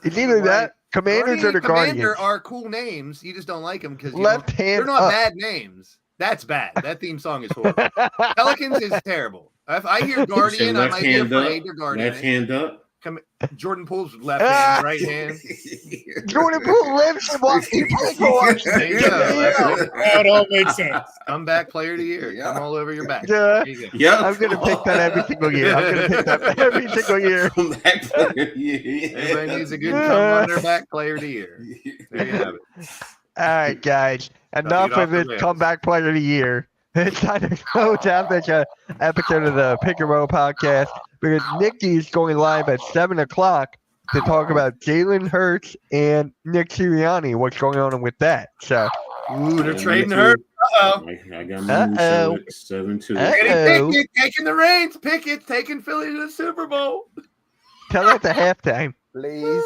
It's either that, Commanders or the Commander Guardians. are cool names. You just don't like them because Left they're hand not up. bad names. That's bad. That theme song is horrible. Pelicans is terrible. If I hear Guardian, I left might be hand up. afraid. They're Guardian. Left hand up. Jordan Poole's left hand, right hand. Jordan Poole lives and walks. He plays for us. There you go. That all makes sense. Comeback player of the year. Yeah. Come all over your back. Yeah. There you go. Yep. I'm gonna pick that every single year. I'm gonna pick that every single year. Comeback player. Yeah. Everybody needs a good come on their back player of the year. There you have it. All right, guys. Enough Get off of the this rails. comeback player of the year. It's time to close out this episode of the Pick and Roll podcast because Nikki is going live at 7 o'clock to talk about Jalen Hurts and Nick Sirianni. What's going on with that? So, Ooh, they're trading her. Uh-oh. I got my moves Uh-oh. at 7-2. Uh-oh. Pickett taking the reins. Pickett taking Philly to the Super Bowl. tell us the halftime. Please.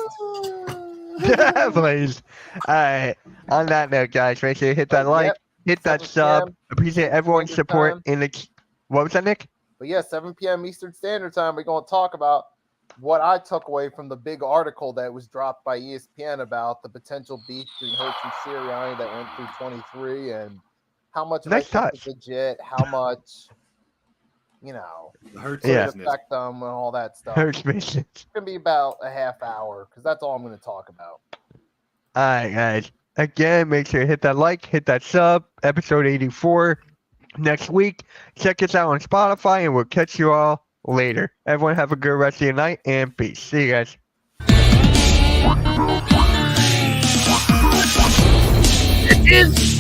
Please. All right. On that note, guys, make sure you hit that like, hit that 7 sub. p.m. Appreciate everyone's Standard support time. in the. What was that, Nick? But yeah, 7 p.m. Eastern Standard Time, we're going to talk about what I took away from the big article that was dropped by ESPN about the potential beef between Hurts and Sirianni that went through 23 and how much of Nice it is touch. legit, how much, you know, Hurts Yeah. business. affect them and all that stuff. Hurts business. It's going to be about a half hour because that's all I'm going to talk about. All right, guys. Again, make sure you hit that like, hit that sub. Episode 84 next week. Check us out on Spotify, and we'll catch you all later. Everyone have a good rest of your night, and peace. See you guys. It is